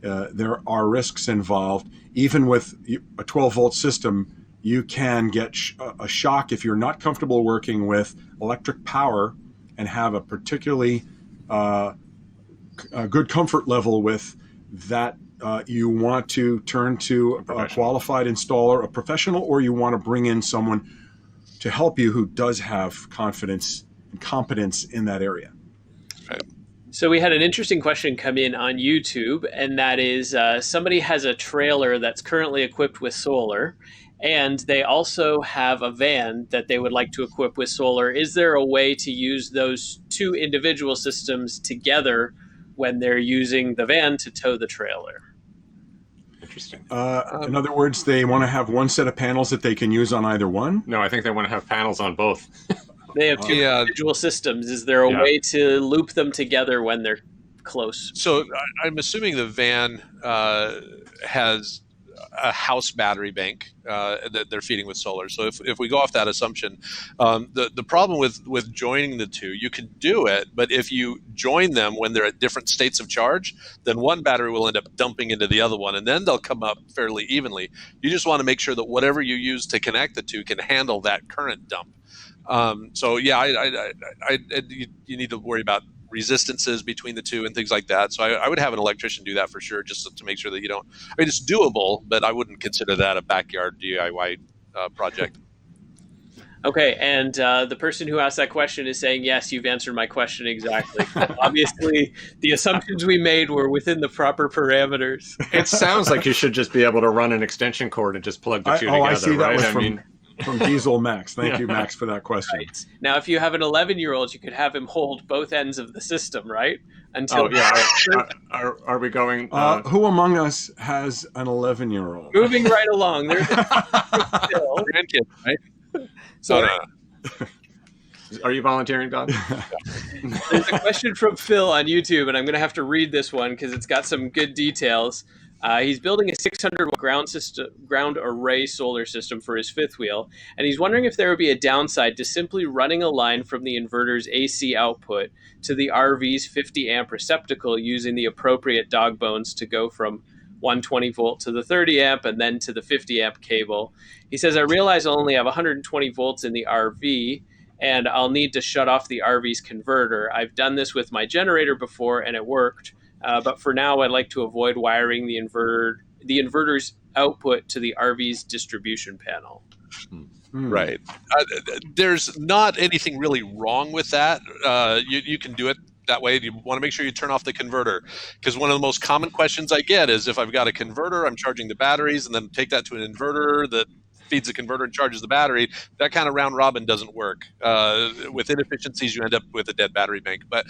there are risks involved. Even with a 12-volt system, you can get a shock if you're not comfortable working with electric power and have a particularly a good comfort level with that. You want to turn to a qualified installer, a professional, or you want to bring in someone to help you who does have confidence and competence in that area. Right. So we had an interesting question come in on YouTube, and that is somebody has a trailer that's currently equipped with solar, and they also have a van that they would like to equip with solar. Is there a way to use those two individual systems together when they're using the van to tow the trailer? Interesting. In other words, they want to have one set of panels that they can use on either one. No, I think they want to have panels on both. They have two individual systems. Is there a way to loop them together when they're close? So I'm assuming the van has a house battery bank that they're feeding with solar. So if we go off that assumption, the problem with joining the two, you can do it, but if you join them when they're at different states of charge, then one battery will end up dumping into the other one, and then they'll come up fairly evenly. You just want to make sure that whatever you use to connect the two can handle that current dump. You need to worry about resistances between the two and things like that. So I would have an electrician do that for sure, just to make sure that you don't. I mean, it's doable, but I wouldn't consider that a backyard DIY project. Okay, and the person who asked that question is saying, yes, you've answered my question exactly. Obviously, the assumptions we made were within the proper parameters. It sounds like you should just be able to run an extension cord and just plug the two together, I see that right? was from Diesel Max. Thank you, Max, for that question. Right. Now, if you have an 11-year-old, you could have him hold both ends of the system, right? Until are we going? Who among us has an 11-year-old? Moving right along. There's Phil. Grandkid, right? Sorry. Are you volunteering, Don? There's a question from Phil on YouTube, and I'm going to have to read this one because it's got some good details. He's building a 600 ground array solar system for his fifth wheel, and he's wondering if there would be a downside to simply running a line from the inverter's AC output to the RV's 50 amp receptacle using the appropriate dog bones to go from 120 volt to the 30 amp and then to the 50 amp cable. He says, I realize I'll only have 120 volts in the RV, and I'll need to shut off the RV's converter. I've done this with my generator before and it worked. But for now, I'd like to avoid wiring the inverter's output to the RV's distribution panel. Right. There's not anything really wrong with that. You can do it that way. You want to make sure you turn off the converter, because one of the most common questions I get is, if I've got a converter, I'm charging the batteries, and then take that to an inverter that feeds the converter and charges the battery. That kind of round robin doesn't work. With inefficiencies, you end up with a dead battery bank. But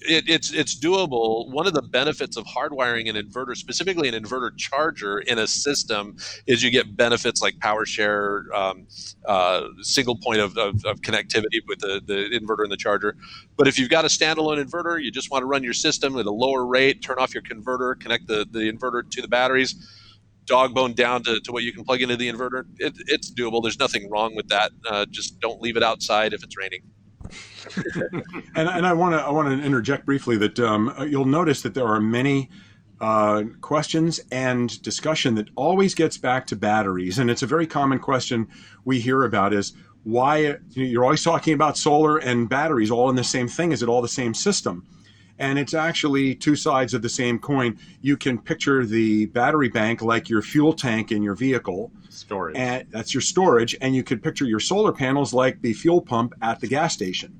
it's doable. One of the benefits of hardwiring an inverter, specifically an inverter charger in a system, is you get benefits like power share, single point of connectivity with the inverter and the charger. But if you've got a standalone inverter, you just want to run your system at a lower rate, turn off your converter, connect the inverter to the batteries, dog bone down to what you can plug into the inverter. It's doable. There's nothing wrong with that. Just don't leave it outside if it's raining. And I want to interject briefly that you'll notice that there are many questions and discussion that always gets back to batteries, and it's a very common question we hear about is why you're always talking about solar and batteries all in the same thing. Is it all the same system? And it's actually two sides of the same coin. You can picture the battery bank like your fuel tank in your vehicle. Storage. And that's your storage. And you could picture your solar panels like the fuel pump at the gas station.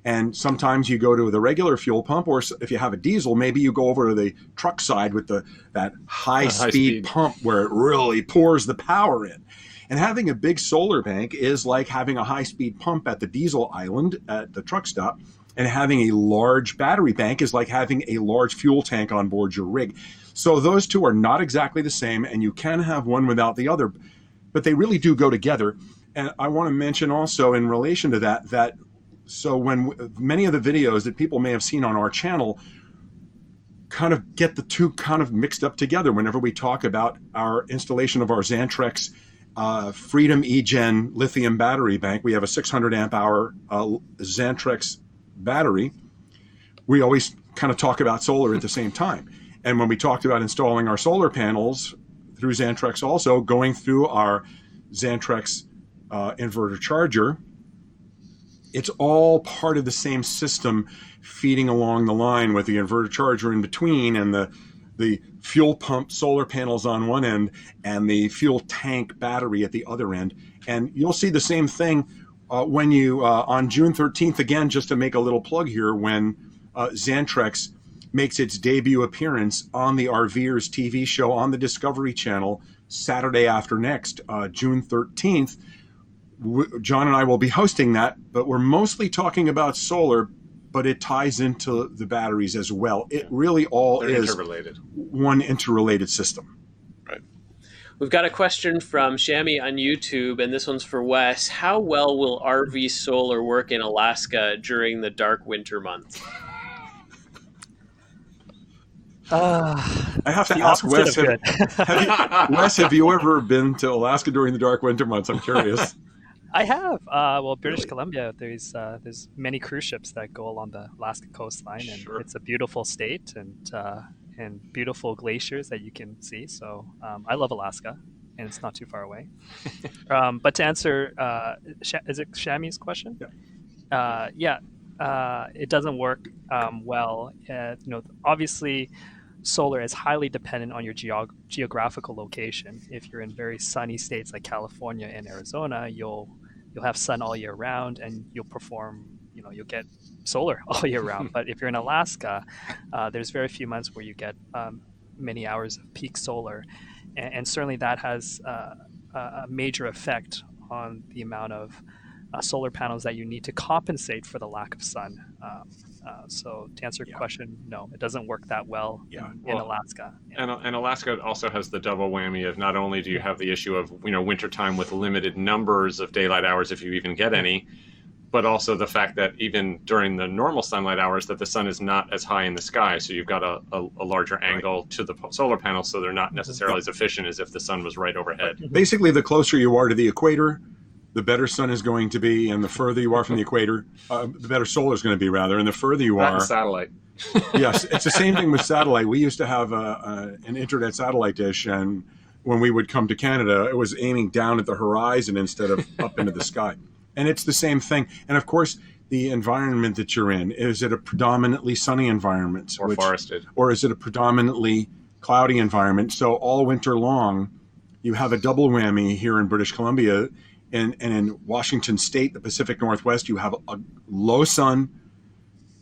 And sometimes you go to the regular fuel pump, or if you have a diesel, maybe you go over to the truck side with that high-speed pump where it really pours the power in. And having a big solar bank is like having a high-speed pump at the diesel island at the truck stop. And having a large battery bank is like having a large fuel tank on board your rig. So those two are not exactly the same, and you can have one without the other, but they really do go together. And I want to mention also in relation to that so when many of the videos that people may have seen on our channel kind of get the two kind of mixed up together whenever we talk about our installation of our Xantrex Freedom eGen lithium battery bank. We have a 600 amp hour Xantrex battery. We always kind of talk about solar at the same time. And when we talked about installing our solar panels through Xantrex, also going through our Xantrex inverter charger, it's all part of the same system feeding along the line with the inverter charger in between and the fuel pump solar panels on one end and the fuel tank battery at the other end. And you'll see the same thing when you, on June 13th, again, just to make a little plug here, when Xantrex makes its debut appearance on the RVers TV show on the Discovery Channel Saturday after next, June 13th, John and I will be hosting that, but we're mostly talking about solar, but it ties into the batteries as well. It really all They're is interrelated. one interrelated system. We've got a question from Shami on YouTube, and this one's for Wes. How well will RV solar work in Alaska during the dark winter months? I have to ask Wes, have you ever been to Alaska during the dark winter months? I'm curious. I have. Well, British Columbia, there's many cruise ships that go along the Alaska coastline, and Sure. it's a beautiful state and beautiful glaciers that you can see. So I love Alaska, and it's not too far away. But to answer, is it Shami's question? Yeah. It doesn't work well. Obviously, solar is highly dependent on your geographical location. If you're in very sunny states like California and Arizona, you'll have sun all year round, and you'll get solar all year round. But if you're in Alaska, there's very few months where you get many hours of peak solar, and certainly that has a major effect on the amount of solar panels that you need to compensate for the lack of sun. So to answer your question, no, it doesn't work that well in Alaska. And Alaska also has the double whammy of not only do you have the issue of wintertime with limited numbers of daylight hours if you even get any, but also the fact that even during the normal sunlight hours that the sun is not as high in the sky, so you've got a larger angle to the solar panels, so they're not necessarily as efficient as if the sun was right overhead. Basically, the closer you are to the equator, the better sun is going to be, and the further you are from the equator, the better solar is going to be, rather. And the further you are, satellite. Yes, it's the same thing with satellite. We used to have an internet satellite dish, and when we would come to Canada, it was aiming down at the horizon instead of up into the sky. And it's the same thing. And of course, the environment that you're in, is it a predominantly sunny environment? Or forested. Or is it a predominantly cloudy environment? So all winter long, you have a double whammy here in British Columbia. And in Washington State, the Pacific Northwest, you have a low sun,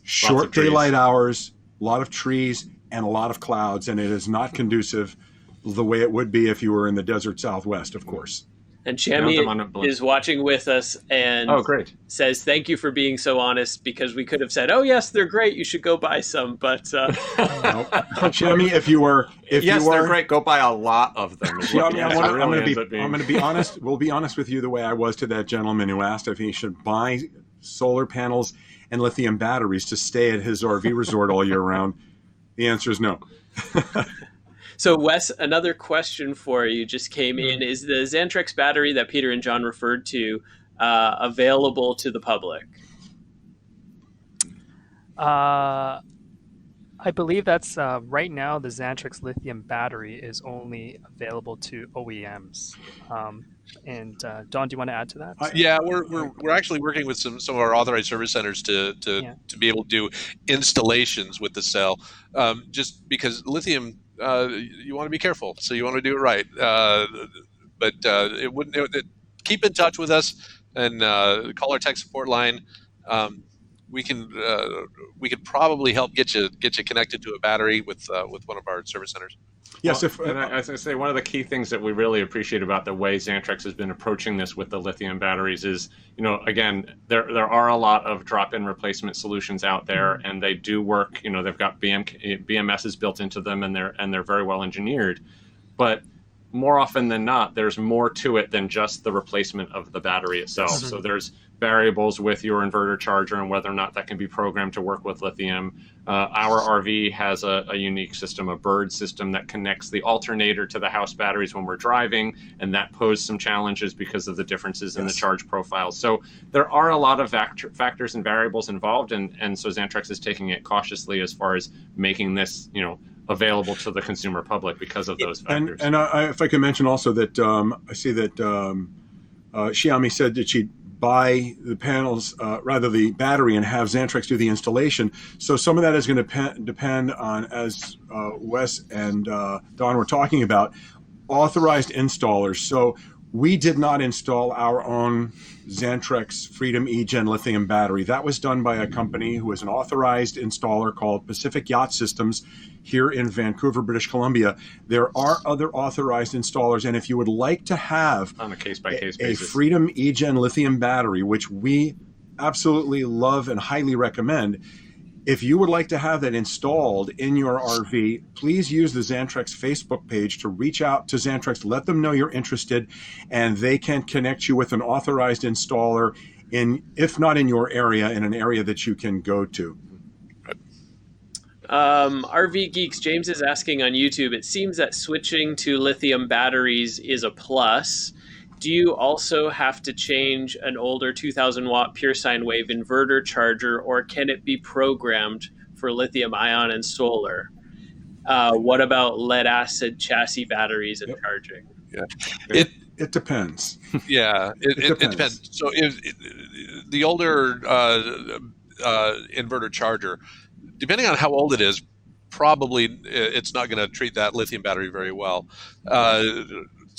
short daylight hours, a lot of trees, and a lot of clouds. And it is not conducive the way it would be if you were in the desert Southwest, of course. And Found them Chami on a balloon. is watching with us and Oh, great. says, thank you for being so honest, because we could have said, oh, yes, they're great. You should go buy some. But Shami, if you were, yes, they're great. Go buy a lot of them. is what Shami, the I'm answer really going ends up being. to be honest. We'll be honest with you the way I was to that gentleman who asked if he should buy solar panels and lithium batteries to stay at his RV resort all year round. The answer is no. So, Wes, another question for you just came in. Is the Xantrex battery that Peter and John referred to available to the public? I believe that's right now the Xantrex lithium battery is only available to OEMs. And Don, do you want to add to that? Yeah, we're actually working with some of our authorized service centers to be able to do installations with the cell, just because lithium, you want to be careful, so you want to do it right. But it wouldn't. Keep in touch with us and call our tech support line. We can probably help get you connected to a battery with one of our service centers. Yes, as I say, one of the key things that we really appreciate about the way Xantrex has been approaching this with the lithium batteries is, again, there are a lot of drop-in replacement solutions out there, and they do work. They've got BMSs built into them, and they're very well engineered. But more often than not, there's more to it than just the replacement of the battery itself. Mm-hmm. So there's variables with your inverter charger and whether or not that can be programmed to work with lithium. Our RV has a unique system, a bird system that connects the alternator to the house batteries when we're driving, and that posed some challenges because of the differences in the charge profiles. So there are a lot of factors and variables involved, and so Xantrex is taking it cautiously as far as making this, available to the consumer public because of those factors. And if I can mention also that I see that Xiaomi said that she'd buy the panels, rather the battery, and have Xantrex do the installation. So some of that is going to depend on, as Wes and Don were talking about, authorized installers. So we did not install our own Xantrex Freedom eGen lithium battery. That was done by a company who is an authorized installer called Pacific Yacht Systems here in Vancouver, British Columbia. There are other authorized installers, and if you would like to have on a case-by-case a basis, Freedom eGen lithium battery, which we absolutely love and highly recommend, if you would like to have that installed in your RV, please use the Xantrex Facebook page to reach out to Xantrex, let them know you're interested, and they can connect you with an authorized installer if not in your area, in an area that you can go to. RV Geeks, James is asking on YouTube, it seems that switching to lithium batteries is a plus. Do you also have to change an older 2,000 watt pure sine wave inverter charger, or can it be programmed for lithium ion and solar? What about lead acid chassis batteries and charging? Yeah, it depends. Yeah, it depends. So if the older inverter charger, depending on how old it is, probably it's not going to treat that lithium battery very well.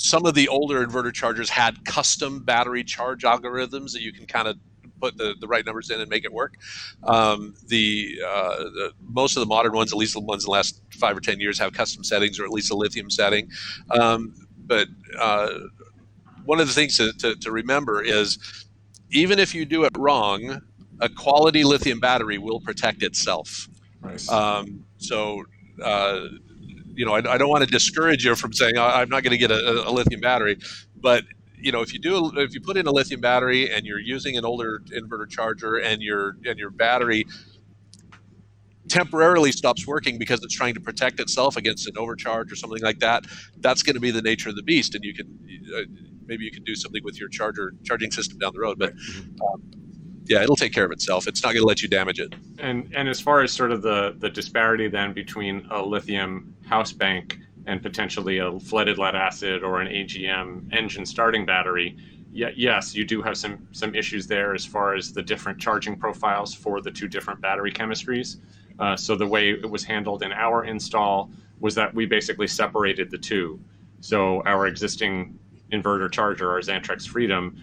Some of the older inverter chargers had custom battery charge algorithms that you can kind of put the right numbers in and make it work. Most of the modern ones, at least the ones in the last 5 or 10 years, have custom settings or at least a lithium setting. But one of the things to remember is, even if you do it wrong, a quality lithium battery will protect itself. Nice. I don't want to discourage you from saying, I'm not going to get a lithium battery, but if you put in a lithium battery and you're using an older inverter charger and your battery temporarily stops working because it's trying to protect itself against an overcharge or something like that, that's going to be the nature of the beast, and you can maybe you can do something with your charging system down the road, but yeah, it'll take care of itself. It's not going to let you damage it. And as far as sort of the disparity then between a lithium house bank and potentially a flooded lead acid or an AGM engine starting battery, yes, you do have some issues there as far as the different charging profiles for the two different battery chemistries. So the way it was handled in our install was that we basically separated the two. So our existing inverter charger, our Xantrex Freedom,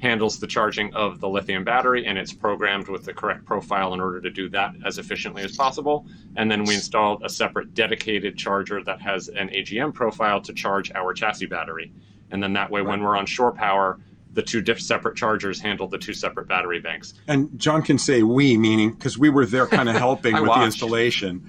handles the charging of the lithium battery, and it's programmed with the correct profile in order to do that as efficiently as possible. And then we installed a separate dedicated charger that has an AGM profile to charge our chassis battery. And then that way, when we're on shore power, the two separate chargers handle the two separate battery banks. And John can say we, meaning because we were there kind of helping with watched. the installation,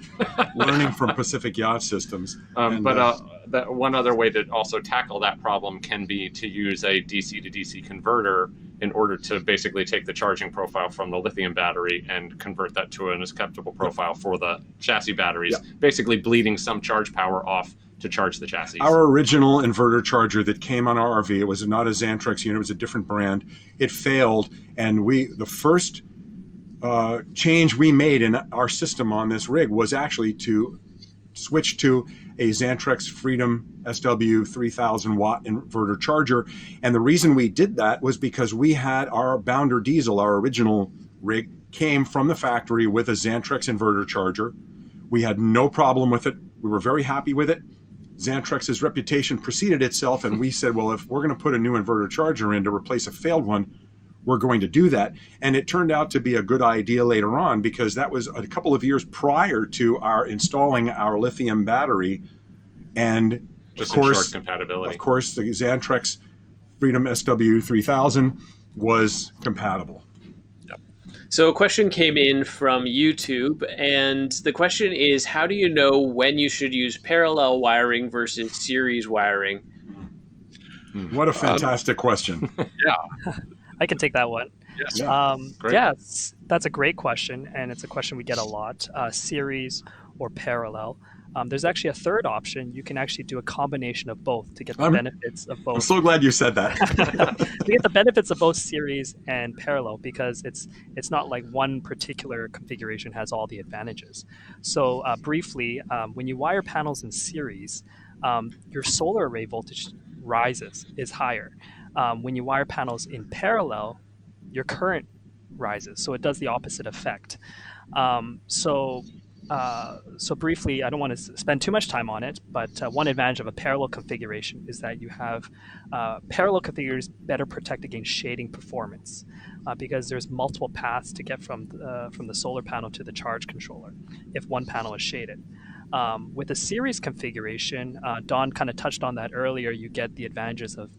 learning from Pacific Yacht Systems. That one other way to also tackle that problem can be to use a DC to DC converter in order to basically take the charging profile from the lithium battery and convert that to an acceptable profile for the chassis batteries, basically bleeding some charge power off to charge the chassis. Our original inverter charger that came on our RV, it was not a Xantrex unit, it was a different brand. It failed, and the first change we made in our system on this rig was actually to switch to a Xantrex Freedom SW 3000 watt inverter charger. And the reason we did that was because we had our Bounder diesel, our original rig, came from the factory with a Xantrex inverter charger. We had no problem with it. We were very happy with it. Xantrex's reputation preceded itself, and we said, well, if we're going to put a new inverter charger in to replace a failed one, we're going to do that. And it turned out to be a good idea later on, because that was a couple of years prior to our installing our lithium battery. And just of course, ensured compatibility. Of course, the Xantrex Freedom SW 3000 was compatible. So a question came in from YouTube, and the question is, how do you know when you should use parallel wiring versus series wiring? What a fantastic question. Yeah. I can take that one. Yes. Great. Yeah, that's a great question, and it's a question we get a lot, series or parallel. There's actually a third option. You can actually do a combination of both to get the benefits of both. I'm so glad you said that. To get the benefits of both series and parallel, because it's not like one particular configuration has all the advantages. So briefly, when you wire panels in series, your solar array voltage is higher. When you wire panels in parallel, your current rises. So it does the opposite effect. So briefly, I don't want to spend too much time on it, but one advantage of a parallel configuration is that you have parallel configurators better protect against shading performance because there's multiple paths to get from the solar panel to the charge controller if one panel is shaded. With a series configuration, Don kind of touched on that earlier, you get the advantages of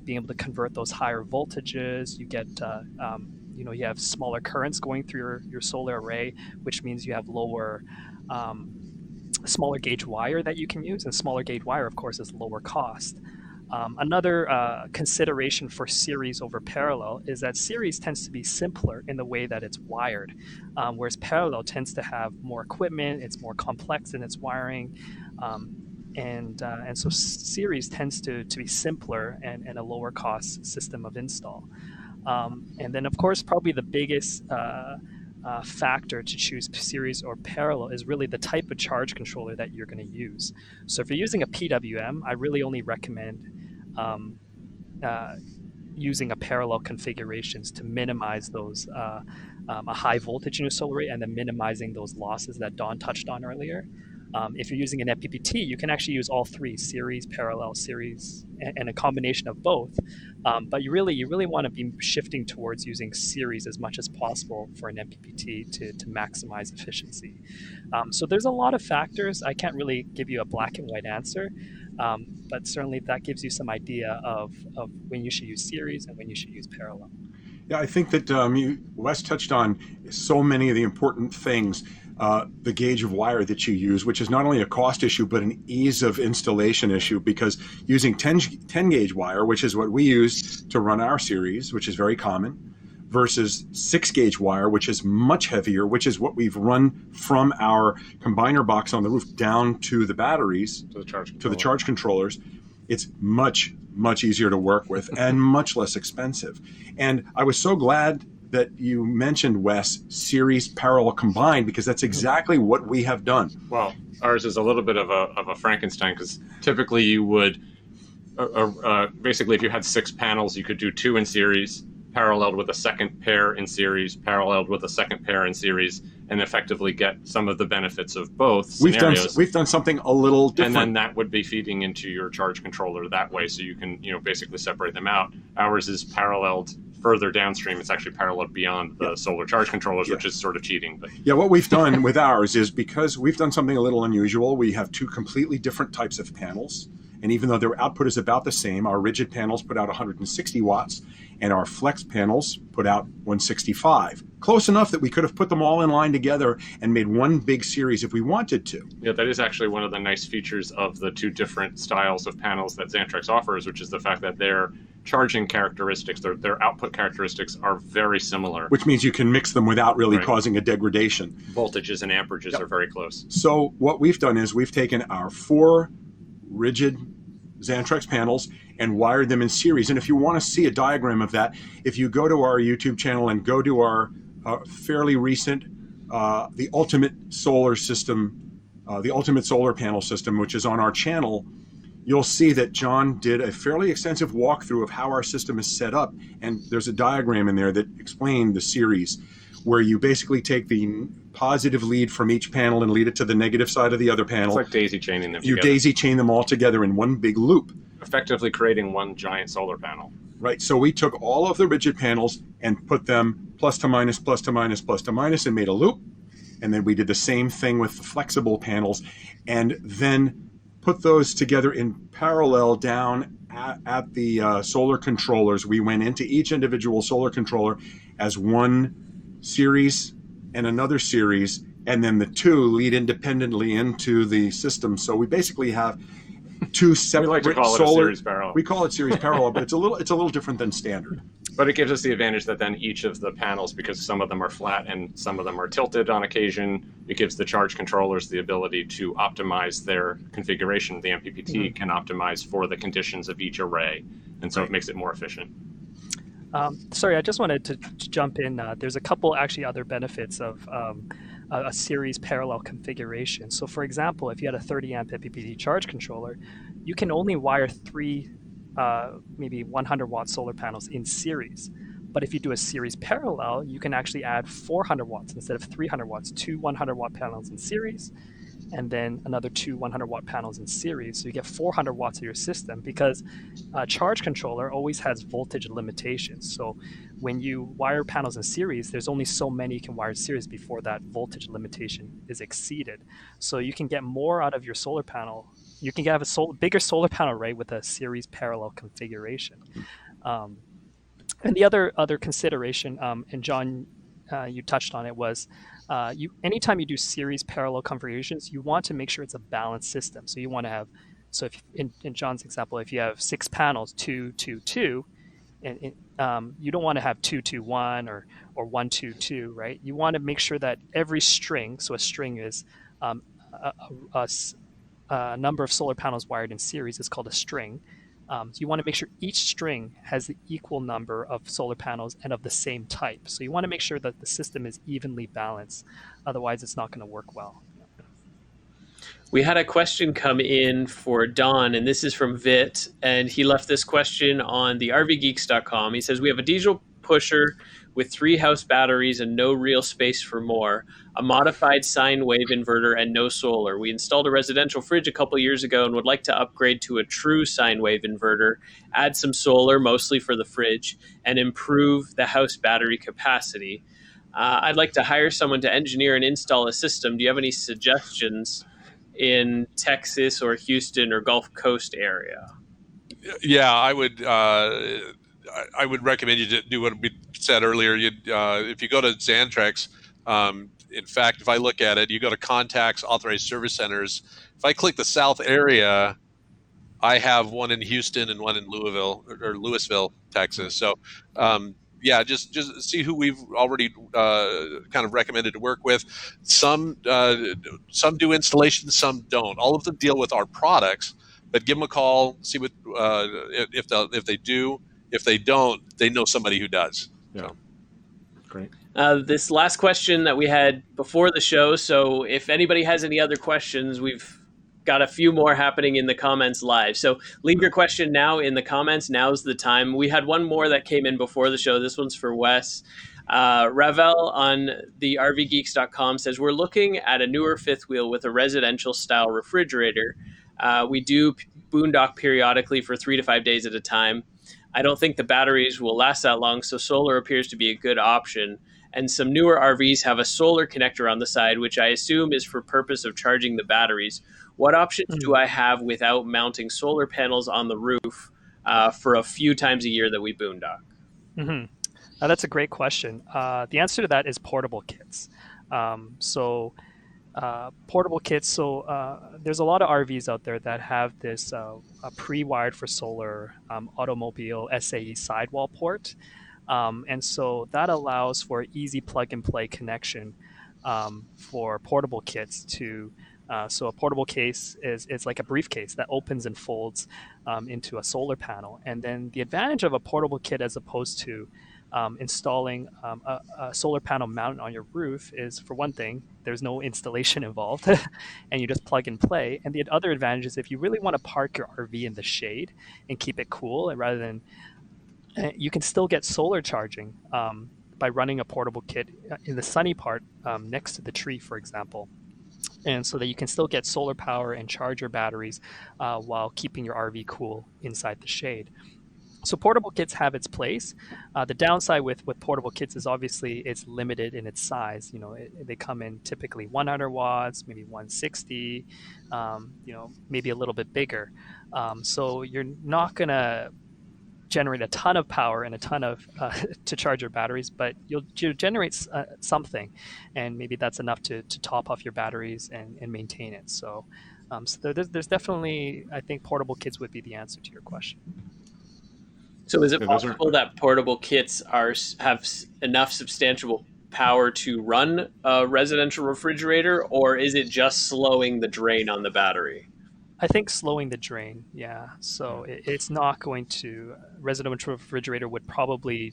being able to convert those higher voltages. You get you have smaller currents going through your solar array, which means you have smaller gauge wire that you can use, and smaller gauge wire, of course, is lower cost. Another consideration for series over parallel is that series tends to be simpler in the way that it's wired, whereas parallel tends to have more equipment, it's more complex in its wiring, and so series tends to be simpler and a lower cost system of install. And then, of course, probably the biggest factor to choose series or parallel is really the type of charge controller that you're going to use. So if you're using a PWM, I really only recommend using a parallel configurations to minimize those a high voltage in your solar array, and then minimizing those losses that Don touched on earlier. If you're using an MPPT, you can actually use all three: series, parallel, series, and a combination of both. But you really want to be shifting towards using series as much as possible for an MPPT to maximize efficiency. So there's a lot of factors. I can't really give you a black and white answer, but certainly that gives you some idea of when you should use series and when you should use parallel. Yeah, I think that Wes touched on so many of the important things. The gauge of wire that you use, which is not only a cost issue, but an ease of installation issue, because using 10 gauge wire, which is what we use to run our series, which is very common, versus 6 gauge wire, which is much heavier, which is what we've run from our combiner box on the roof down to the batteries, to the charge controllers. It's much easier to work with and much less expensive. And I was so glad that you mentioned, Wes, series, parallel, combined, because that's exactly what we have done. Well, ours is a little bit of a Frankenstein, because typically you would, basically if you had 6 panels, you could do 2 in series, paralleled with a second pair in series, paralleled with a second pair in series, and effectively get some of the benefits of both scenarios. We've done something a little different. And then that would be feeding into your charge controller that way, so you can basically separate them out. Ours is paralleled further downstream. It's actually paralleled beyond the solar charge controllers, which is sort of cheating. But yeah, what we've done with ours is, because we've done something a little unusual, we have 2 completely different types of panels, And even though their output is about the same, our rigid panels put out 160 watts and our flex panels put out 165. Close enough that we could have put them all in line together and made one big series if we wanted to. Yeah, that is actually one of the nice features of the two different styles of panels that Xantrex offers, which is the fact that their charging characteristics, their output characteristics are very similar. Which means you can mix them without really causing a degradation. Voltages and amperages are very close. So what we've done is we've taken our 4 rigid Xantrex panels and wired them in series. And if you want to see a diagram of that, if you go to our YouTube channel and go to our fairly recent, the Ultimate Solar System, the Ultimate Solar Panel System, which is on our channel, you'll see that John did a fairly extensive walkthrough of how our system is set up. And there's a diagram in there that explained the series, where you basically take the positive lead from each panel and lead it to the negative side of the other panel. It's like daisy chaining them You together. daisy chain them all together in one big loop. Effectively creating one giant solar panel. Right, so we took all of the rigid panels and put them plus to minus, plus to minus, plus to minus, and made a loop. And then we did the same thing with the flexible panels, and then put those together in parallel down at the solar controllers. We went into each individual solar controller as one series and another series, and then the two lead independently into the system. So we basically have two separate We like to call it a series parallel. We call it series parallel, but it's a little different than standard. But it gives us the advantage that then each of the panels, because some of them are flat and some of them are tilted on occasion, it gives the charge controllers the ability to optimize their configuration. The MPPT can optimize for the conditions of each array, and so it makes it more efficient. Sorry, I just wanted to jump in. There's a couple actually other benefits of a series parallel configuration. So for example, if you had a 30 amp MPPT charge controller, you can only wire 3 maybe 100 watt solar panels in series. But if you do a series parallel, you can actually add 400 watts instead of 300 watts, 2 100 watt panels in series, and then another 2 100 watt panels in series. So you get 400 watts of your system, because a charge controller always has voltage limitations. So when you wire panels in series, there's only so many you can wire in series before that voltage limitation is exceeded. So you can get more out of your solar panel. You can have a bigger solar panel array with a series parallel configuration. And the other consideration, and John, you touched on it, was anytime you do series parallel configurations, you want to make sure it's a balanced system. So you want to have, so if in John's example, if you have 6 panels, 2, 2, 2, and you don't want to have 2, 2, 1 or 1, 2, 2, right? You want to make sure that every string, so a string is a number of solar panels wired in series, is called a string. So you want to make sure each string has the equal number of solar panels and of the same type. So you want to make sure that the system is evenly balanced. Otherwise, it's not going to work well. We had a question come in for Don, and this is from Vit, and he left this question on the RVGeeks.com. He says, we have a diesel pusher with 3 house batteries and no real space for more, a modified sine wave inverter, and no solar. We installed a residential fridge a couple years ago and would like to upgrade to a true sine wave inverter, add some solar, mostly for the fridge, and improve the house battery capacity. I'd like to hire someone to engineer and install a system. Do you have any suggestions in Texas or Houston or Gulf Coast area? Yeah, I would recommend you to do what we said earlier. If you go to Xantrex, in fact, if I look at it, you go to contacts, authorized service centers. If I click the South area, I have one in Houston and one in Lewisville, Texas. So, just see who we've already kind of recommended to work with. Some do installations, some don't. All of them deal with our products, but give them a call, see what if they do. If they don't, they know somebody who does. Yeah. So. Great. This last question that we had before the show, so if anybody has any other questions, we've got a few more happening in the comments live. So leave your question now in the comments. Now's the time. We had one more that came in before the show. This one's for Wes. Ravel on the RVGeeks.com says, we're looking at a newer fifth wheel with a residential style refrigerator. We do boondock periodically for 3 to 5 days at a time. I don't think the batteries will last that long, so solar appears to be a good option. And some newer RVs have a solar connector on the side, which I assume is for purpose of charging the batteries. What options do I have without mounting solar panels on the roof for a few times a year that we boondock? That's a great question. The answer to that is portable kits. Portable kits. There's a lot of RVs out there that have this a pre-wired for solar automobile SAE sidewall port, and so that allows for easy plug-and-play connection for portable kits to. So a portable case is like a briefcase that opens and folds into a solar panel, and then the advantage of a portable kit as opposed to installing a solar panel mounted on your roof is, for one thing, there's no installation involved and you just plug and play. And the other advantage is if you really want to park your RV in the shade and keep it cool, and rather than you can still get solar charging by running a portable kit in the sunny part next to the tree, for example. And so that you can still get solar power and charge your batteries while keeping your RV cool inside the shade. So portable kits have its place. The downside with portable kits is obviously it's limited in its size. They come in typically 100 watts, maybe 160, maybe a little bit bigger. So you're not going to generate a ton of power and a ton of to charge your batteries, but you'll generate something, and maybe that's enough to top off your batteries and maintain it. So there's definitely, I think portable kits would be the answer to your question. So is it possible that portable kits have enough substantial power to run a residential refrigerator, or is it just slowing the drain on the battery? I think slowing the drain, yeah. So it's not going to, residential refrigerator would probably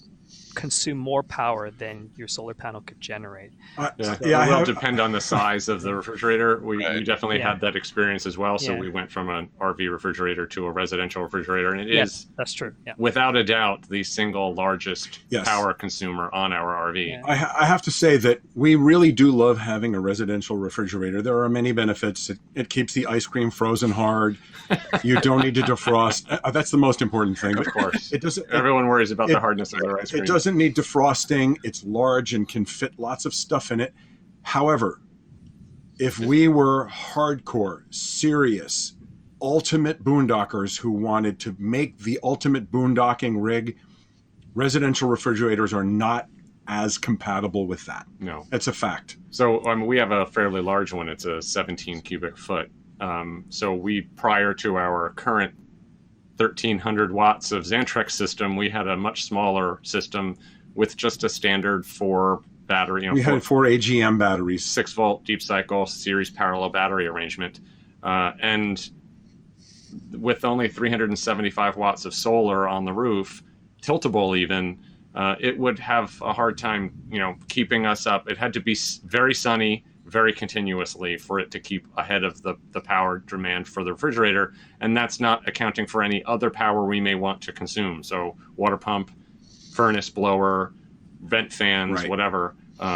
consume more power than your solar panel could generate. It will depend on the size of the refrigerator. We definitely had that experience as well. So we went from an RV refrigerator to a residential refrigerator, and it is, that's true. Yeah. Without a doubt, the single largest power consumer on our RV. Yeah. I have to say that we really do love having a residential refrigerator. There are many benefits. It keeps the ice cream frozen hard. You don't need to defrost. That's the most important thing. Of course. Everyone worries about the hardness of their ice cream. It doesn't need defrosting. It's large and can fit lots of stuff in it. However, if we were hardcore, serious, ultimate boondockers who wanted to make the ultimate boondocking rig, residential refrigerators are not as compatible with that. No. It's a fact. So we have a fairly large one. It's a 17 cubic foot. So we, prior to our current 1,300 watts of Xantrex system, we had a much smaller system with just a standard 4 battery. We had 4 AGM batteries, 6 volt deep cycle series parallel battery arrangement, and with only 375 watts of solar on the roof, tiltable even, it would have a hard time, keeping us up. It had to be very sunny, very continuously for it to keep ahead of the power demand for the refrigerator. And that's not accounting for any other power we may want to consume. So water pump, furnace blower, vent fans, whatever.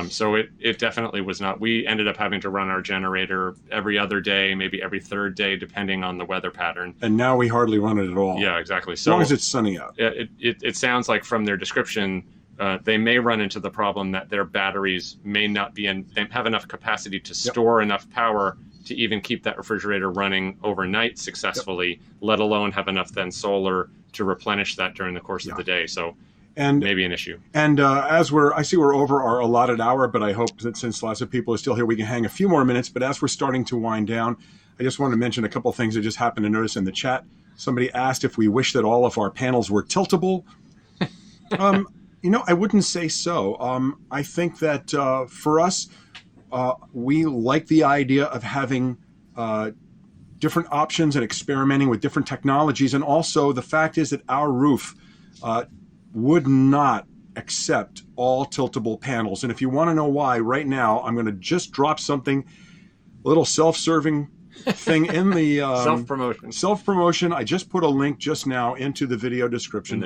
So it definitely was not. We ended up having to run our generator every other day, maybe every third day, depending on the weather pattern. And now we hardly run it at all. Yeah, exactly. As long as it's sunny out. It sounds like from their description, they may run into the problem that their batteries may not be they have enough capacity to store enough power to even keep that refrigerator running overnight successfully, let alone have enough then solar to replenish that during the course of the day. So maybe an issue. And I see we're over our allotted hour, but I hope that since lots of people are still here, we can hang a few more minutes. But as we're starting to wind down, I just want to mention a couple of things I just happened to notice in the chat. Somebody asked if we wish that all of our panels were tiltable. I wouldn't say so. I think that for us, we like the idea of having different options and experimenting with different technologies. And also the fact is that our roof would not accept all tiltable panels. And if you want to know why, right now, I'm going to just drop something, a little self-serving thing in the self-promotion. I just put a link just now into the video description.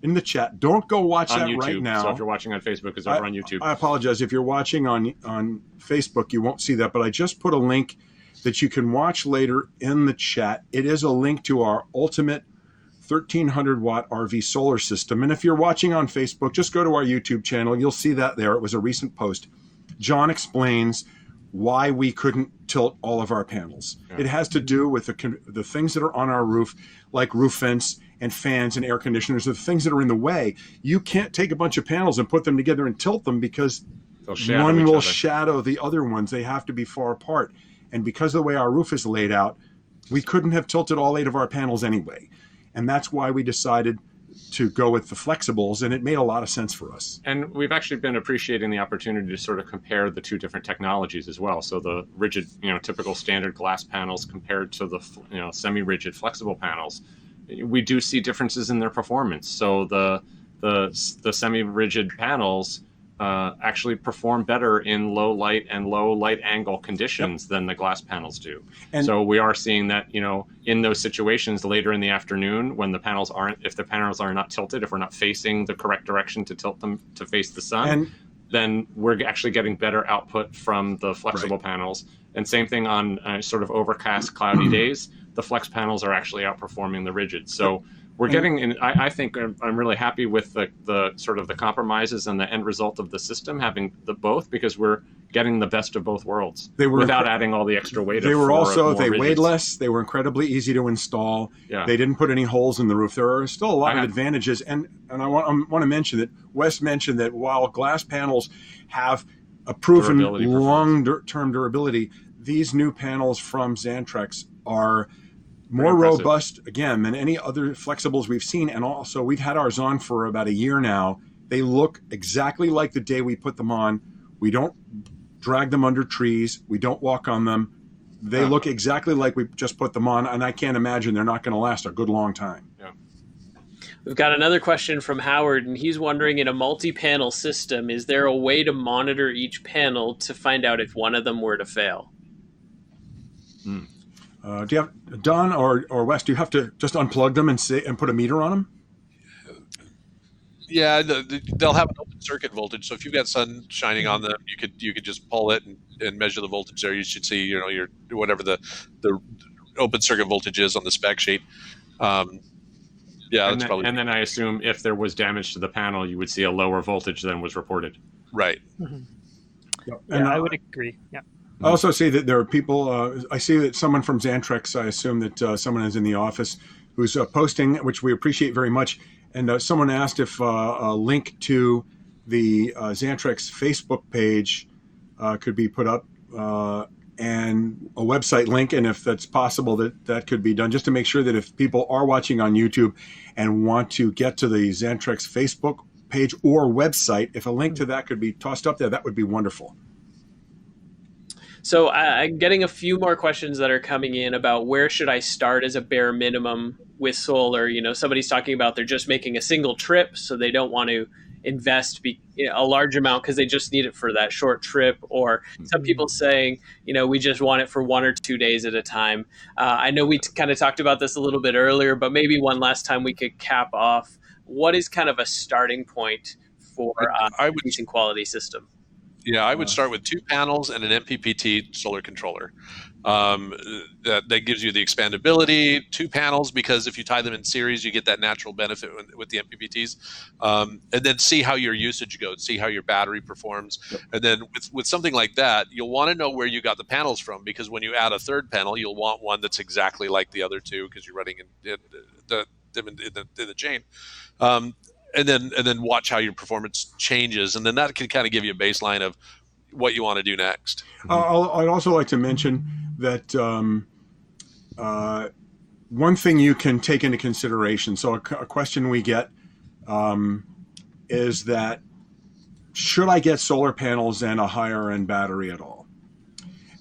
In the chat. Don't go watch that YouTube, right now. So if you're watching on Facebook, it's over on YouTube. I apologize. If you're watching on Facebook, you won't see that. But I just put a link that you can watch later in the chat. It is a link to our ultimate 1,300 watt RV solar system. And if you're watching on Facebook, just go to our YouTube channel. You'll see that there. It was a recent post. John explains why we couldn't tilt all of our panels. Yeah. It has to do with the things that are on our roof, like roof vents and fans and air conditioners, the things that are in the way. You can't take a bunch of panels and put them together and tilt them because one will shadow the other ones. They have to be far apart. And because of the way our roof is laid out, we couldn't have tilted all 8 of our panels anyway. And that's why we decided to go with the flexibles, and it made a lot of sense for us. And we've actually been appreciating the opportunity to sort of compare the two different technologies as well. So the rigid, typical standard glass panels compared to the, semi-rigid flexible panels, we do see differences in their performance. So the semi-rigid panels actually perform better in low light and low light angle conditions than the glass panels do. And so we are seeing that, in those situations later in the afternoon when if the panels are not tilted, if we're not facing the correct direction to tilt them to face the sun, then we're actually getting better output from the flexible panels. And same thing on sort of overcast, cloudy days, the flex panels are actually outperforming the rigid. So we're getting, and I think I'm really happy with the sort of the compromises and the end result of the system, having the both, because we're getting the best of both worlds without adding all the extra weight. They weighed less. They were incredibly easy to install. Yeah. They didn't put any holes in the roof. There are still a lot of advantages. And I want to mention that Wes mentioned that while glass panels have a proven long-term durability, these new panels from Xantrex are more robust, again, than any other flexibles we've seen. And also, we've had ours on for about a year now. They look exactly like the day we put them on. We don't drag them under trees. We don't walk on them. They look exactly like we just put them on. And I can't imagine they're not going to last a good long time. Yeah. We've got another question from Howard, and he's wondering, in a multi-panel system, is there a way to monitor each panel to find out if one of them were to fail? Do you have, Don or Wes, do you have to just unplug them and put a meter on them? Yeah, they'll have an open circuit voltage. So if you've got sun shining on them, you could just pull it and measure the voltage there. You should see, your whatever the open circuit voltage is on the spec sheet. That's probably. And then I assume if there was damage to the panel, you would see a lower voltage than was reported. Right. Mm-hmm. Yep. Yeah, And I would agree. Yeah. I also see that there are people, I see that someone from Xantrex, I assume that someone is in the office who's posting, which we appreciate very much. And someone asked if a link to the Xantrex Facebook page could be put up and a website link. And if that's possible, that could be done, just to make sure that if people are watching on YouTube and want to get to the Xantrex Facebook page or website, if a link to that could be tossed up there, that would be wonderful. So I'm getting a few more questions that are coming in about where should I start as a bare minimum with solar. Somebody's talking about they're just making a single trip, so they don't want to invest a large amount because they just need it for that short trip. Or some people saying, we just want it for 1 or 2 days at a time. I know we kind of talked about this a little bit earlier, but maybe one last time we could cap off what is kind of a starting point for a decent quality system. Yeah, I would start with 2 panels and an MPPT solar controller. That gives you the expandability, 2 panels, because if you tie them in series, you get that natural benefit with the MPPTs. And then see how your usage goes, see how your battery performs. Yep. And then with something like that, you'll want to know where you got the panels from, because when you add a third panel, you'll want one that's exactly like the other 2, because you're running them in the chain. And then watch how your performance changes, and then that can kind of give you a baseline of what you want to do next. I'd also like to mention that one thing you can take into consideration. So a question we get is that, should I get solar panels and a higher end battery at all?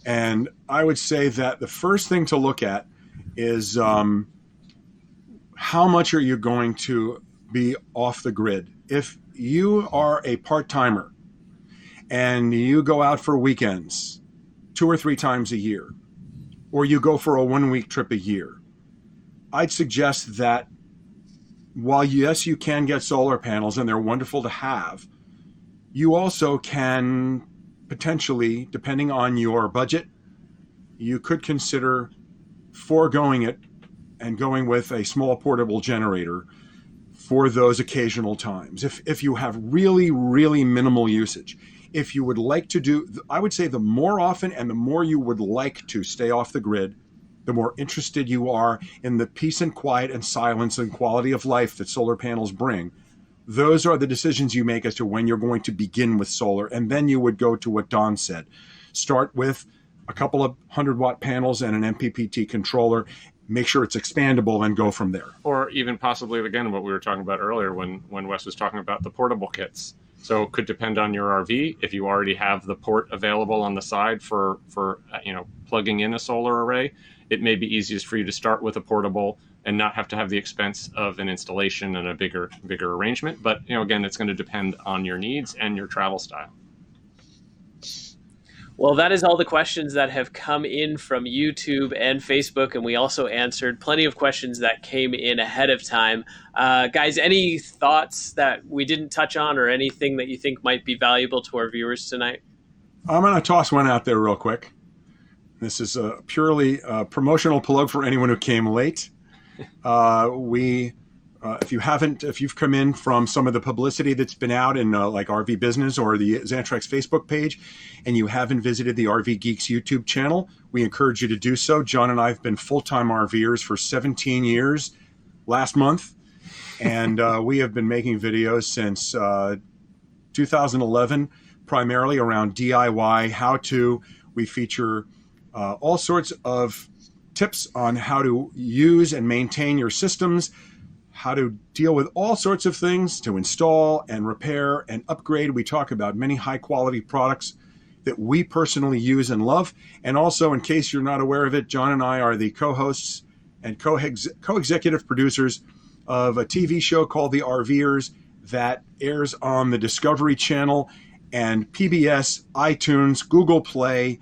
And I would say that the first thing to look at is how much are you going to be off the grid. If you are a part-timer and you go out for weekends 2 or 3 times a year, or you go for a 1-week trip a year, I'd suggest that while yes, you can get solar panels and they're wonderful to have, you also can potentially, depending on your budget, you could consider foregoing it and going with a small portable generator for those occasional times. If you have really, really minimal usage. if you would like to do, I would say the more often and the more you would like to stay off the grid, the more interested you are in the peace and quiet and silence and quality of life that solar panels bring. Those are the decisions you make as to when you're going to begin with solar. And then you would go to what Don said. Start with a couple of 100-watt panels and an MPPT controller. Make sure it's expandable and go from there. Or even possibly, again, what we were talking about earlier when Wes was talking about the portable kits. So it could depend on your RV. If you already have the port available on the side for plugging in a solar array, it may be easiest for you to start with a portable and not have to have the expense of an installation and a bigger arrangement. But again, it's going to depend on your needs and your travel style. Well, that is all the questions that have come in from YouTube and Facebook, and we also answered plenty of questions that came in ahead of time. Guys, any thoughts that we didn't touch on or anything that you think might be valuable to our viewers tonight? I'm going to toss one out there real quick. This is a purely promotional plug for anyone who came late. If you've come in from some of the publicity that's been out in like RV Business or the Xantrex Facebook page, and you haven't visited the RV Geeks YouTube channel, we encourage you to do so. John and I have been full-time RVers for 17 years last month, and we have been making videos since 2011, primarily around DIY, how-to. We feature all sorts of tips on how to use and maintain your systems, how to deal with all sorts of things, to install and repair and upgrade. We talk about many high quality products that we personally use and love. And also, in case you're not aware of it, John and I are the co-hosts and co-executive producers of a TV show called The RVers that airs on the Discovery Channel and PBS, iTunes, Google Play.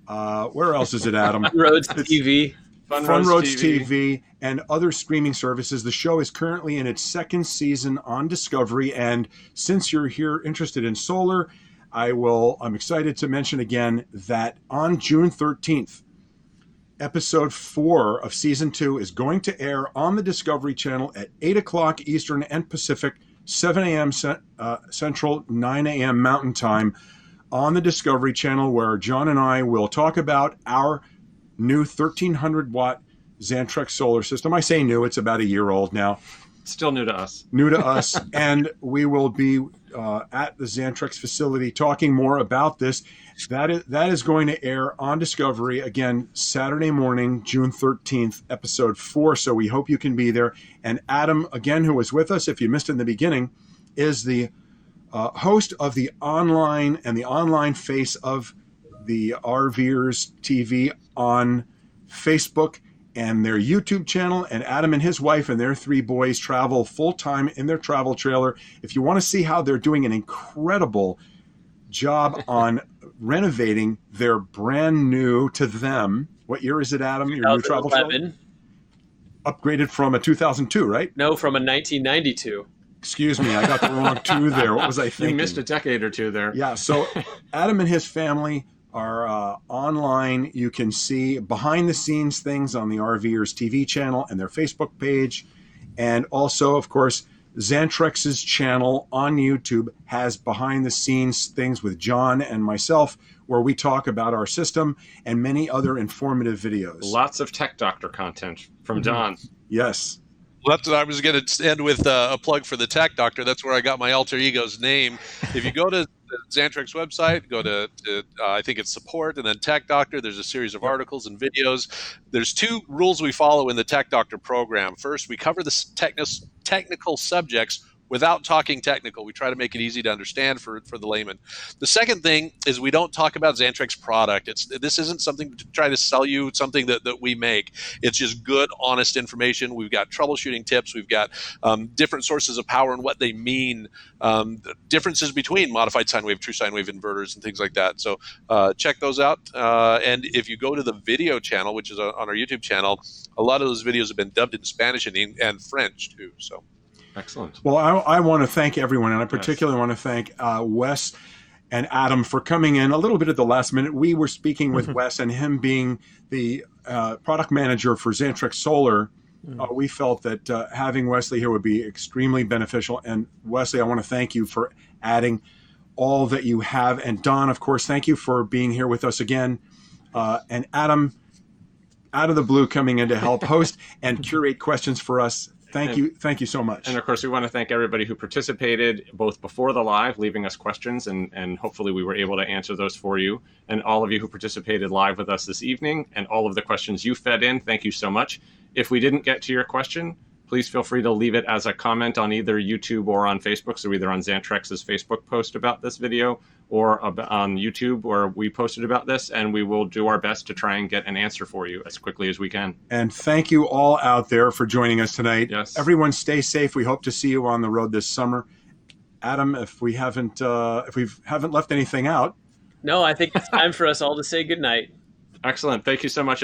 Where else is it, Adam? Roads TV. Fun Roads TV and other streaming services. The show is currently in its second season on Discovery. And since you're here interested in solar, I'm excited to mention again that on June 13th, episode 4 of season 2 is going to air on the Discovery Channel at 8 o'clock Eastern and Pacific, 7 a.m. Central, 9 a.m. Mountain Time on the Discovery Channel, where John and I will talk about our new 1,300-watt Xantrex solar system. I say new, it's about a year old now. Still new to us. New to us. And we will be at the Xantrex facility talking more about this. That is going to air on Discovery, again, Saturday morning, June 13th, episode 4. So we hope you can be there. And Adam, again, who was with us, if you missed it in the beginning, is the host of the online face of the RVers TV on Facebook and their YouTube channel. And Adam and his wife and their 3 boys travel full-time in their travel trailer. If you want to see how they're doing an incredible job on renovating their brand new, to them, what year is it, Adam? Your new travel trailer? Upgraded from a 2002, right? No, from a 1992. Excuse me, I got the wrong 2 there. What was I thinking? You missed a decade or 2 there. Yeah, so Adam and his family are online. You can see behind the scenes things on the RVers TV channel and their Facebook page. And also, of course, Xantrex's channel on YouTube has behind the scenes things with John and myself where we talk about our system and many other informative videos. Lots of Tech Doctor content from John. Yes. Well, that's what I was going to end with, a plug for the Tech Doctor. That's where I got my alter ego's name. If you go to the Xantrex website, go to I think it's support and then Tech Doctor. There's a series of articles and videos. There's 2 rules we follow in the Tech Doctor program. First, we cover the technical subjects without talking technical. We try to make it easy to understand for the layman. The second thing is we don't talk about Xantrex product. This isn't something to try to sell you something that we make. It's just good, honest information. We've got troubleshooting tips. We've got different sources of power and what they mean, the differences between modified sine wave, true sine wave inverters and things like that. So check those out. And if you go to the video channel, which is on our YouTube channel, a lot of those videos have been dubbed in Spanish and French too. So. Excellent. Well, I want to thank everyone, and I particularly want to thank Wes and Adam for coming in a little bit at the last minute. We were speaking with Wes, and him being the product manager for Xantrex Solar, we felt that having Wesley here would be extremely beneficial. And Wesley, I want to thank you for adding all that you have. And Don, of course, thank you for being here with us again. And Adam, out of the blue, coming in to help host and curate questions for us. Thank you so much. And of course, we want to thank everybody who participated both before the live, leaving us questions, and hopefully we were able to answer those for you. And all of you who participated live with us this evening, and all of the questions you fed in, thank you so much. If we didn't get to your question, please feel free to leave it as a comment on either YouTube or on Facebook. So either on Xantrex's Facebook post about this video or on YouTube where we posted about this, and we will do our best to try and get an answer for you as quickly as we can. And thank you all out there for joining us tonight. Yes. Everyone stay safe. We hope to see you on the road this summer. Adam, if we haven't left anything out. No, I think it's time for us all to say goodnight. Excellent. Thank you so much.